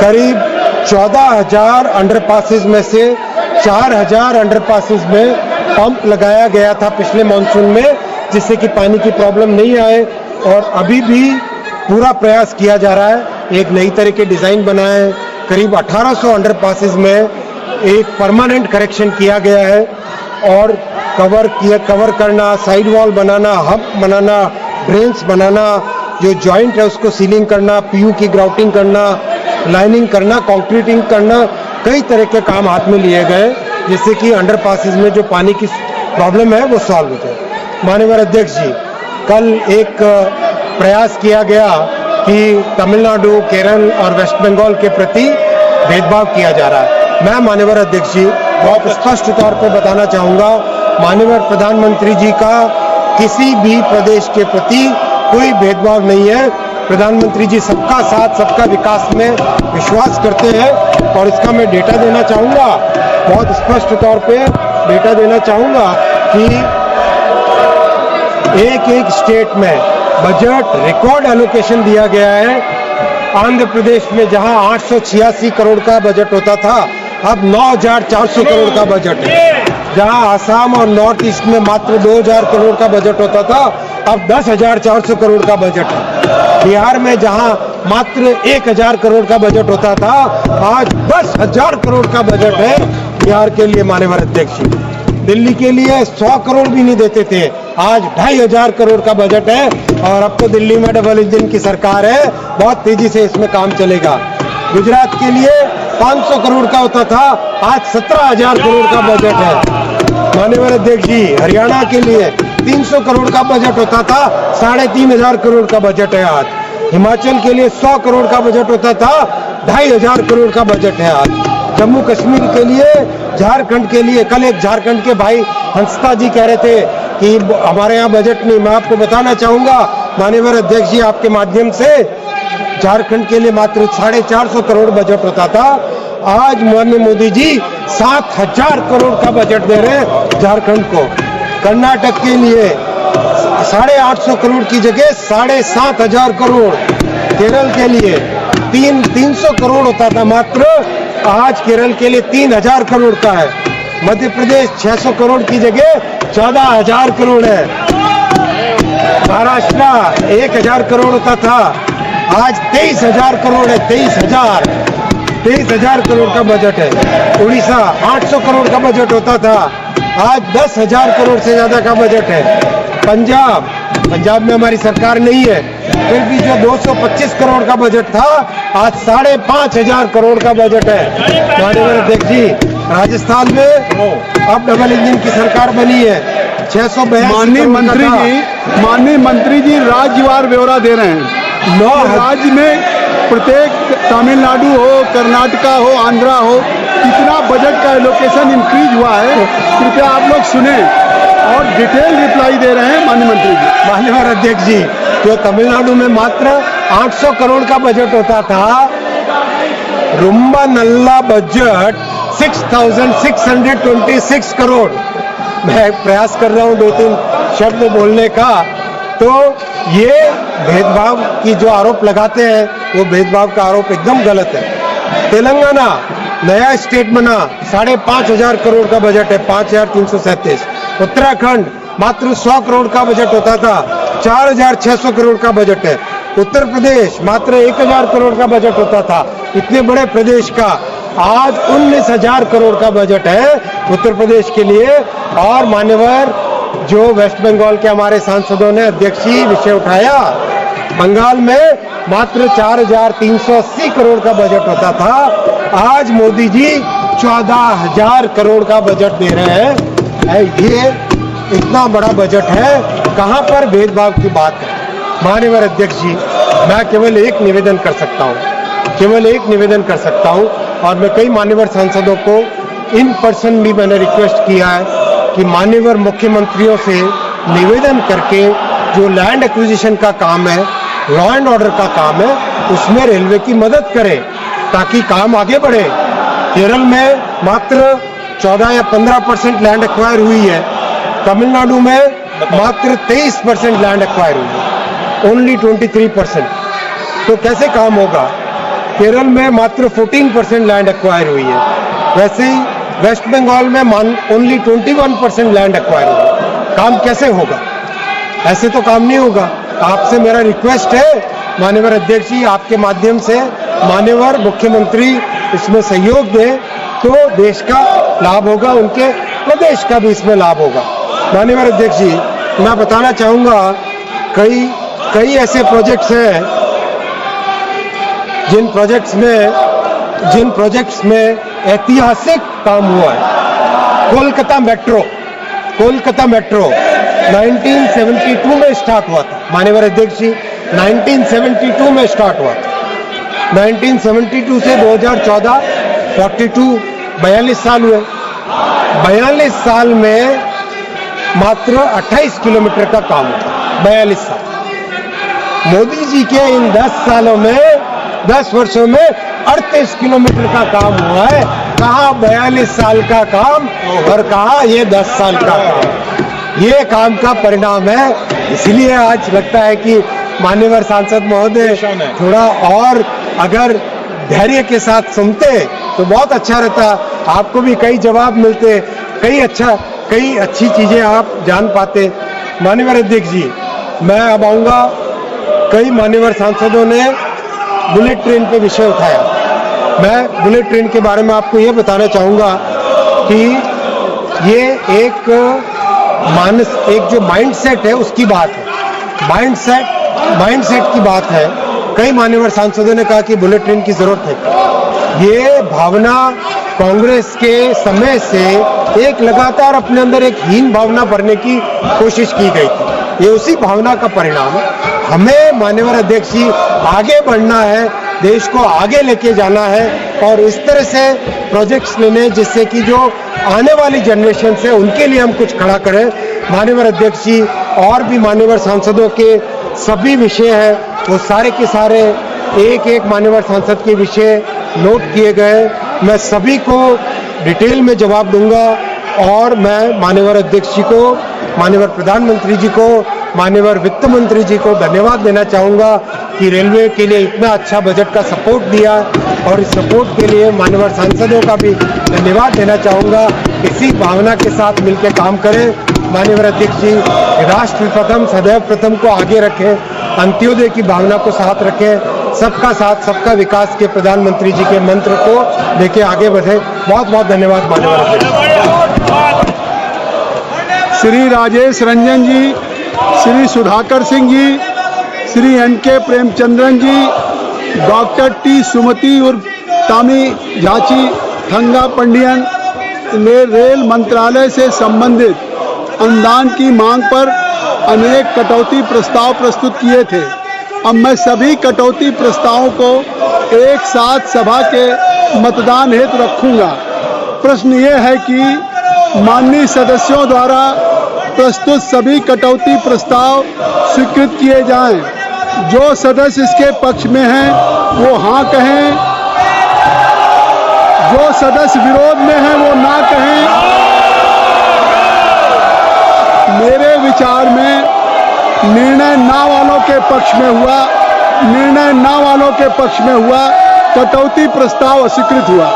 करीब 14,000 अंडरपासेस में से 4,000 अंडरपासेस में पंप लगाया गया था पिछले मानसून में, जिससे कि पानी की प्रॉब्लम नहीं आए, और अभी भी पूरा प्रयास किया जा रहा है। एक नई तरह के डिज़ाइन बनाए, करीब 1800 अंडरपासेस में एक परमानेंट करेक्शन किया गया है, और कवर करना, साइड वॉल बनाना, हब बनाना, ड्रेन्स बनाना, जो जॉइंट है उसको सीलिंग करना, पीयू की ग्राउटिंग करना, लाइनिंग करना, कंक्रीटिंग करना, कई तरह के काम हाथ में लिए गए, जिससे कि अंडरपासेस में जो पानी की प्रॉब्लम है वो सॉल्व हो जाए। माननीय अध्यक्ष जी, कल एक प्रयास किया गया कि तमिलनाडु, केरल और वेस्ट बंगाल के प्रति भेदभाव किया जा रहा है। मैं माननीय अध्यक्ष जी बहुत स्पष्ट तौर पर बताना चाहूँगा, माननीय प्रधानमंत्री जी का किसी भी प्रदेश के प्रति कोई भेदभाव नहीं है। प्रधानमंत्री जी सबका साथ, सबका विकास में विश्वास करते हैं और इसका मैं डेटा देना चाहूँगा, बहुत स्पष्ट तौर पे डेटा देना चाहूँगा कि एक एक स्टेट में बजट रिकॉर्ड एलोकेशन दिया गया है। आंध्र प्रदेश में जहां 886 करोड़ का बजट होता था, अब 9,400 करोड़ का बजट है। जहां आसाम और नॉर्थ ईस्ट में मात्र 2,000 करोड़ का बजट होता था, अब 10,400 करोड़ का बजट है। बिहार में जहां मात्र 1,000 करोड़ का बजट होता था, आज 10,000 करोड़ का बजट है बिहार के लिए। माननीय अध्यक्ष जी, दिल्ली के लिए 100 करोड़ भी नहीं देते थे, आज 2,500 करोड़ का बजट है। और अब तो दिल्ली में डबल इंजन की सरकार है, बहुत तेजी से इसमें काम चलेगा। गुजरात के लिए 500 करोड़ का होता था, आज 17,000 करोड़ का बजट है। माननीय अध्यक्ष जी, हरियाणा के लिए 300 करोड़ का बजट होता था, 3,500 करोड़ का बजट है आज। हिमाचल के लिए 100 करोड़ का बजट होता था, 2,500 करोड़ का बजट है आज। जम्मू कश्मीर के लिए, झारखंड के लिए, कल एक झारखंड के भाई हंसता जी कह रहे थे कि हमारे यहाँ बजट नहीं। मैं आपको बताना चाहूंगा माननीय अध्यक्ष जी, आपके माध्यम से, झारखंड के लिए मात्र 450 करोड़ बजट होता था, आज माननीय मोदी जी 7,000 करोड़ का बजट दे रहे हैं झारखंड को। कर्नाटक के लिए 850 करोड़ की जगह 7,500 करोड़। केरल के लिए 300 करोड़ होता था मात्र, आज केरल के लिए 3,000 करोड़ का है। मध्य प्रदेश 600 करोड़ की जगह 14,000 करोड़ है। महाराष्ट्र 1,000 करोड़ होता था, आज 23,000 करोड़ है। 23,000 करोड़ का बजट है। उड़ीसा 800 करोड़ का बजट होता था, आज 10,000 करोड़ से ज्यादा का बजट है। पंजाब में हमारी सरकार नहीं है, फिर भी जो 225 करोड़ का बजट था, आज 5,500 करोड़ का बजट है। माननीय अध्यक्ष जी, राजस्थान में अब डबल इंजन की सरकार बनी है, 682। माननीय मंत्री जी राज्यवार ब्यौरा दे रहे हैं। 9 राज्य में प्रत्येक तमिलनाडु हो, कर्नाटका हो, आंध्रा हो, कितना बजट का एलोकेशन इंक्रीज हुआ है, कृपया आप लोग सुने और डिटेल रिप्लाई दे रहे हैं माननीय मंत्री जी। माननीय अध्यक्ष जी, जो तमिलनाडु में मात्र 800 करोड़ का बजट होता था, रुम्बा नल्ला बजट 6,626 करोड़। मैं प्रयास कर रहा हूं 2-3 शब्द बोलने का, तो ये भेदभाव की जो आरोप लगाते हैं, वो भेदभाव का आरोप एकदम गलत है। तेलंगाना नया स्टेट बना, 5,500 करोड़ का बजट है, 5,337। उत्तराखंड मात्र 100 करोड़ का बजट होता था, 4,600 करोड़ का बजट है। उत्तर प्रदेश मात्र 1,000 करोड़ का बजट होता था, इतने बड़े प्रदेश का आज 19,000 करोड़ का बजट है उत्तर प्रदेश के लिए। और मान्यवर जो वेस्ट बंगाल के हमारे सांसदों ने अध्यक्षीय विषय उठाया, बंगाल में मात्र 4,380 करोड़ का बजट होता था, आज मोदी जी 14,000 करोड़ का बजट दे रहे हैं। ये इतना बड़ा बजट है, कहां पर भेदभाव की बात है। माननीय अध्यक्ष जी, मैं केवल एक निवेदन कर सकता हूं, और मैं कई मान्यवर सांसदों को इन पर्सन भी मैंने रिक्वेस्ट किया है कि मान्यवर मुख्यमंत्रियों से निवेदन करके जो लैंड एक्विजिशन का काम है, लॉ एंड ऑर्डर का काम है, उसमें रेलवे की मदद करें ताकि काम आगे बढ़े। केरल में मात्र 14 या 15% लैंड एक्वायर हुई है, तमिलनाडु में मात्र 23% लैंड एक्वायर हुई है, ओनली 23%। तो कैसे काम होगा। केरल में मात्र 14% लैंड एक्वायर हुई है, वैसे ही वेस्ट बंगाल में ओनली 21% लैंड एक्वायर हुई है। काम कैसे होगा, ऐसे तो काम नहीं होगा। आपसे मेरा रिक्वेस्ट है माननीय अध्यक्ष जी, आपके माध्यम से माननीय मुख्यमंत्री इसमें सहयोग दें तो देश का लाभ होगा, उनके प्रदेश का भी इसमें लाभ होगा। माननीय अध्यक्ष जी, मैं बताना चाहूंगा कई ऐसे प्रोजेक्ट्स हैं जिन प्रोजेक्ट्स में ऐतिहासिक काम हुआ है। कोलकाता मेट्रो 1972 में स्टार्ट हुआ था। माननीय अध्यक्ष जी, 1972 में स्टार्ट हुआ था। 1972 से 2014 42 साल हुए। 42 साल में मात्र 28 किलोमीटर का काम हुआ। 42 साल। मोदी जी के इन 10 वर्षों में 38 किलोमीटर का काम हुआ है। कहाँ 42 साल का काम और कहाँ ये 10 साल का काम। ये काम का परिणाम है। इसलिए आज लगता है कि मान्यवर सांसद महोदय थोड़ा और अगर धैर्य के साथ सुनते तो बहुत अच्छा रहता। आपको भी कई जवाब मिलते, कई अच्छी चीजें आप जान पाते। मान्यवर अध्यक्ष जी, मैं अब आऊंगा। कई मान्यवर सांसदों ने बुलेट ट्रेन पे विषय उठाया। मैं बुलेट ट्रेन के बारे में आपको ये बताना चाहूंगा कि ये एक जो माइंडसेट है उसकी बात है। माइंडसेट की बात है। कई मान्यवर सांसदों ने कहा कि बुलेट ट्रेन की जरूरत है। ये भावना कांग्रेस के समय से एक लगातार अपने अंदर एक हीन भावना भरने की कोशिश की गई थी। ये उसी भावना का परिणाम है। हमें माननीय अध्यक्ष जी आगे बढ़ना है, देश को आगे लेके जाना है और इस तरह से प्रोजेक्ट्स लेने जिससे कि जो आने वाली जनरेशन से उनके लिए हम कुछ खड़ा करें। माननीय अध्यक्ष जी और भी मान्यवर सांसदों के सभी विषय हैं, वो सारे के सारे एक मान्यवर सांसद के विषय नोट किए गए। मैं सभी को डिटेल में जवाब दूंगा और मैं मान्यवर अध्यक्ष जी को, मान्यवर प्रधानमंत्री जी को, मान्यवर वित्त मंत्री जी को धन्यवाद देना चाहूंगा कि रेलवे के लिए इतना अच्छा बजट का सपोर्ट दिया और इस सपोर्ट के लिए मान्यवर सांसदों का भी धन्यवाद देना चाहूंगा। इसी भावना के साथ मिलकर काम करें। मान्यवर अध्यक्ष जी, राष्ट्र प्रथम सदैव प्रथम को आगे रखें, अंत्योदय की भावना को साथ रखें, सबका साथ सबका विकास के प्रधानमंत्री जी के मंत्र को लेके आगे बढ़े। बहुत बहुत धन्यवाद मान्यवर अध्यक्ष। श्री राजेश रंजन जी, श्री सुधाकर सिंह जी, श्री एन.के. प्रेमचंद्रन जी, डॉक्टर टी सुमति उर्फ तामी झाची थंगा पंडियन ने रेल मंत्रालय से संबंधित अनुदान की मांग पर अनेक कटौती प्रस्ताव प्रस्तुत किए थे। अब मैं सभी कटौती प्रस्तावों को एक साथ सभा के मतदान हेतु रखूंगा। प्रश्न ये है कि माननीय सदस्यों द्वारा प्रस्तुत सभी कटौती प्रस्ताव स्वीकृत किए जाएं। जो सदस्य इसके पक्ष में हैं वो हाँ कहें, जो सदस्य विरोध में हैं वो ना कहें। मेरे विचार में निर्णय ना वालों के पक्ष में हुआ, निर्णय ना वालों के पक्ष में हुआ, कटौती प्रस्ताव अस्वीकृत हुआ।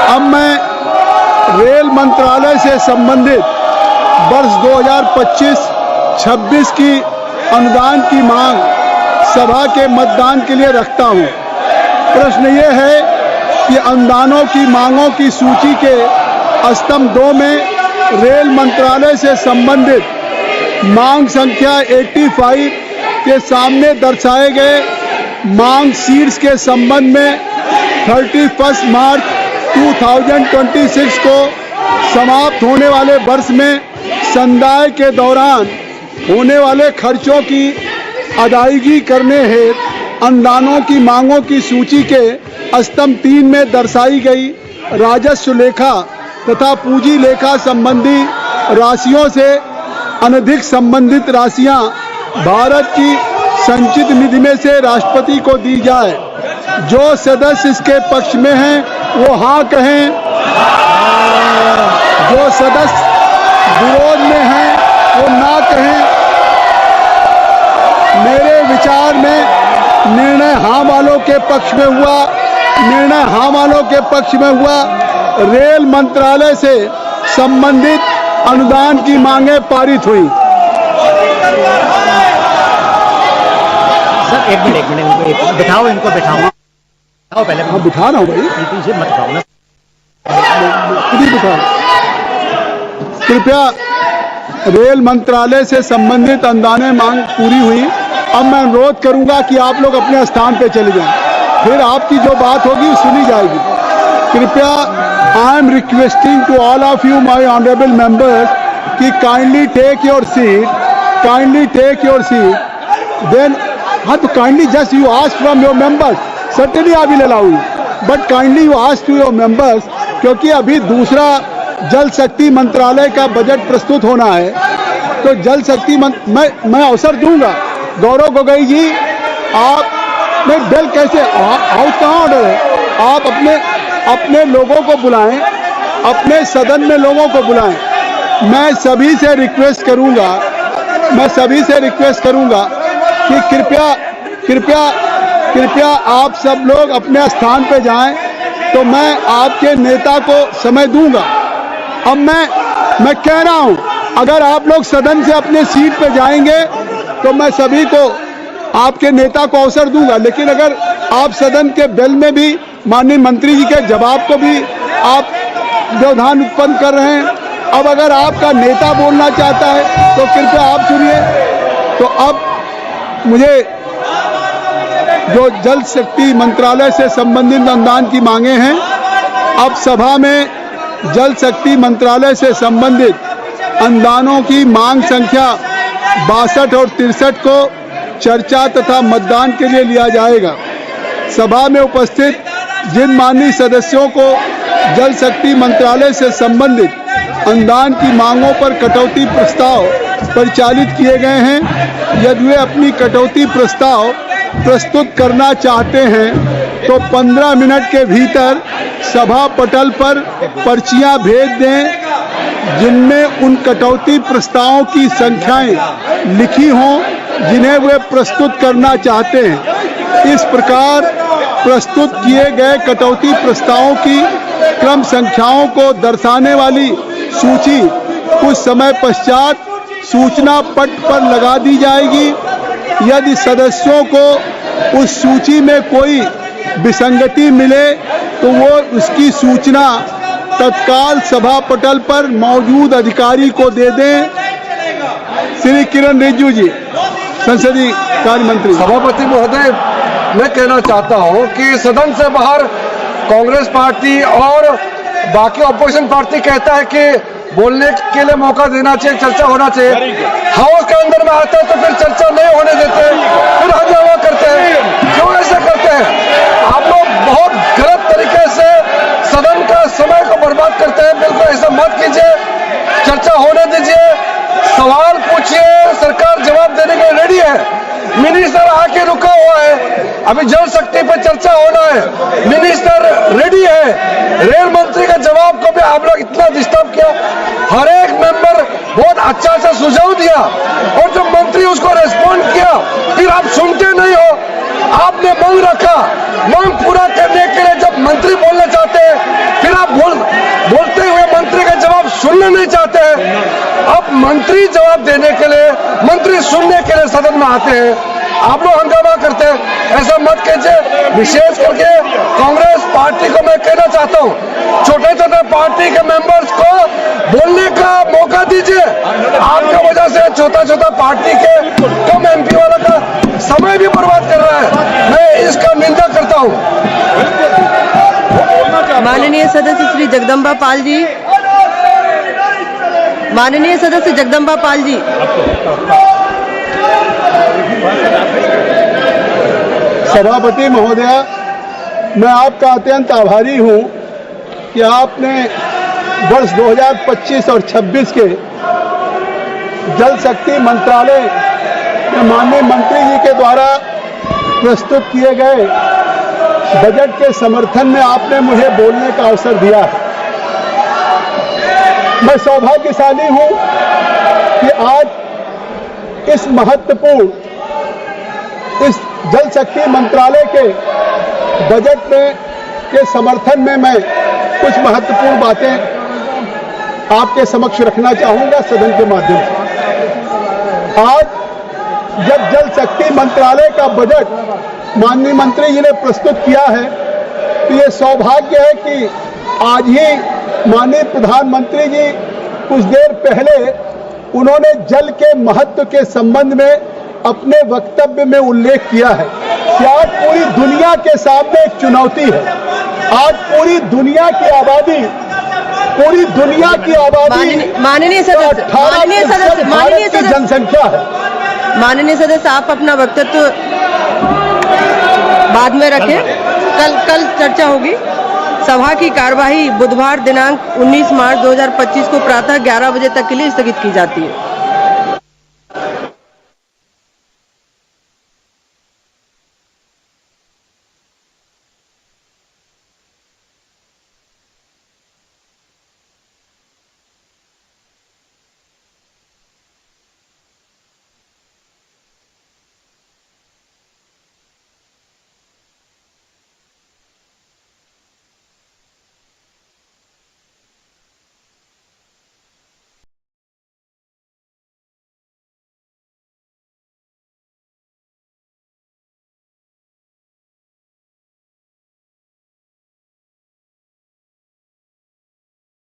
अब मैं रेल मंत्रालय से संबंधित वर्ष 2025-26 की अनुदान की मांग सभा के मतदान के लिए रखता हूं। प्रश्न ये है कि अनुदानों की मांगों की सूची के स्तंभ 2 में रेल मंत्रालय से संबंधित मांग संख्या 85 के सामने दर्शाए गए मांग शीर्ष के संबंध में 31 मार्च 2026 को समाप्त होने वाले वर्ष में संदाय के दौरान होने वाले खर्चों की अदायगी करने हेतु अनुदानों की मांगों की सूची के स्तंभ 3 में दर्शाई गई राजस्व लेखा तथा पूंजी लेखा संबंधी राशियों से अनधिक संबंधित राशियां भारत की संचित निधि में से राष्ट्रपति को दी जाए। जो सदस्य इसके पक्ष में हैं वो हाँ कहें, जो सदस्य विरोध में हैं वो ना कहें। मेरे विचार में निर्णय हाँ वालों के पक्ष में हुआ, निर्णय हाँ वालों के पक्ष में हुआ। रेल मंत्रालय से संबंधित अनुदान की मांगें पारित हुई। सर एक मिनट बिठाओ, इनको बिठाओ पहले। हाँ बिठा रहा हूँ भाई, पीछे मत बिठाओ ना, खुद ही बिठा। कृपया, रेल मंत्रालय से संबंधित अनुदान मांग पूरी हुई। अब मैं अनुरोध करूंगा कि आप लोग अपने स्थान पे चले जाएं, फिर आपकी जो बात होगी सुनी जाएगी। कृपया, I am requesting to all of you, my honorable members, कि kindly take your seat, kindly take your seat. Then, हाँ तो kindly just you ask from your members. Certainly I will allow you, but kindly you ask to your members, क्योंकि अभी दूसरा जल शक्ति मंत्रालय का बजट प्रस्तुत होना है, तो जल शक्ति मैं अवसर दूंगा। गौरव गोगोई जी, आप नहीं, बिल कैसे हाउस कहाँ ऑर्डर है? आप अपने लोगों को बुलाएं, अपने सदन में लोगों को बुलाएं। मैं सभी से रिक्वेस्ट करूंगा कि कृपया आप सब लोग अपने स्थान पे जाएं, तो मैं आपके नेता को समय दूंगा। अब मैं कह रहा हूं, अगर आप लोग सदन से अपने सीट पे जाएंगे तो मैं सभी को, आपके नेता को अवसर दूंगा। लेकिन अगर आप सदन के बेल में भी माननीय मंत्री जी के जवाब को भी आप व्यवधान उत्पन्न कर रहे हैं, अब अगर आपका नेता बोलना चाहता है तो कृपया आप सुनिए। तो अब मुझे जो जल शक्ति मंत्रालय से संबंधित अनुदान की मांगे हैं, अब सभा में जल शक्ति मंत्रालय से संबंधित अनुदानों की मांग संख्या 62 और 63 को चर्चा तथा मतदान के लिए लिया जाएगा। सभा में उपस्थित जिन माननीय सदस्यों को जल शक्ति मंत्रालय से संबंधित अनुदान की मांगों पर कटौती प्रस्ताव परिचालित किए गए हैं, यदि वे अपनी कटौती प्रस्ताव प्रस्तुत करना चाहते हैं तो 15 मिनट के भीतर सभा पटल पर पर्चियां भेज दें जिनमें उन कटौती प्रस्तावों की संख्याएं लिखी हों जिन्हें वे प्रस्तुत करना चाहते हैं। इस प्रकार प्रस्तुत किए गए कटौती प्रस्तावों की क्रम संख्याओं को दर्शाने वाली सूची कुछ समय पश्चात सूचना पट पर लगा दी जाएगी। यदि सदस्यों को उस सूची में कोई विसंगति मिले तो वो उसकी सूचना तत्काल सभा पटल पर मौजूद अधिकारी को दे दें। श्री किरण रिजिजू जी, संसदीय कार्य मंत्री। सभापति महोदय, मैं कहना चाहता हूं कि सदन से बाहर कांग्रेस पार्टी और बाकी ऑपोजिशन पार्टी कहता है कि बोलने के लिए मौका देना चाहिए, चर्चा होना चाहिए। हाउस के अंदर में आता है तो फिर चर्चा नहीं होने देते, फिर हंगामा करते हैं। क्यों ऐसा करते हैं? आप लोग बहुत गलत तरीके से सदन का समय को बर्बाद करते हैं। बिल्कुल ऐसा मत कीजिए, चर्चा होने दीजिए, सवाल पूछिए, सरकार जवाब देने के लिए रेडी है। मिनिस्टर आके रुका हुआ है, अभी जल शक्ति पर चर्चा होना है, मिनिस्टर रेडी है। रेल मंत्री का जवाब को भी आप लोग इतना डिस्टर्ब किया। हर एक मेंबर बहुत अच्छा सा सुझाव दिया और जब मंत्री उसको रेस्पॉन्ड किया फिर आप सुनते नहीं हो। आपने मांग रखा, मांग पूरा करने के लिए जब मंत्री बोलना चाहते हैं फिर आप बोलते हुए मंत्री का जवाब सुनना नहीं चाहते हैं। अब मंत्री जवाब देने के लिए, मंत्री सुनने के लिए सदन में आते हैं, आप लोग हंगामा करते हैं। ऐसा मत कीजिए। विशेष करके कांग्रेस पार्टी को मैं कहना चाहता हूं, छोटे छोटे पार्टी के मेंबर्स को बोलने का मौका दीजिए। आपका वजह से छोटा छोटा पार्टी के कम एमपी वाला का समय भी बर्बाद कर रहा है। मैं इसका निंदा करता हूं। माननीय सदस्य श्री जगदम्बा पाल जी, माननीय सदस्य जगदम्बा पाल जी। सभापति महोदया, मैं आपका अत्यंत आभारी हूं कि आपने वर्ष 2025 और 26 के जल शक्ति मंत्रालय में माननीय मंत्री जी के द्वारा प्रस्तुत किए गए बजट के समर्थन में आपने मुझे बोलने का अवसर दिया है। मैं सौभाग्यशाली हूं कि आज इस महत्वपूर्ण, इस जल शक्ति मंत्रालय के बजट में के समर्थन में मैं कुछ महत्वपूर्ण बातें आपके समक्ष रखना चाहूंगा सदन के माध्यम से। आज जब जल शक्ति मंत्रालय का बजट माननीय मंत्री जी ने प्रस्तुत किया है तो ये सौभाग्य है कि आज ही माननीय प्रधानमंत्री जी कुछ देर पहले उन्होंने जल के महत्व के संबंध में अपने वक्तव्य में उल्लेख किया है कि आज पूरी दुनिया के सामने एक चुनौती है। आज पूरी दुनिया की आबादी माननीय सदस्य जनसंख्या है। माननीय सदस्य, आप अपना वक्तव्य बाद में रखें, कल चर्चा होगी। सभा की कार्यवाही बुधवार दिनांक 19 मार्च 2025 को प्रातः 11 बजे तक के लिए स्थगित की जाती है।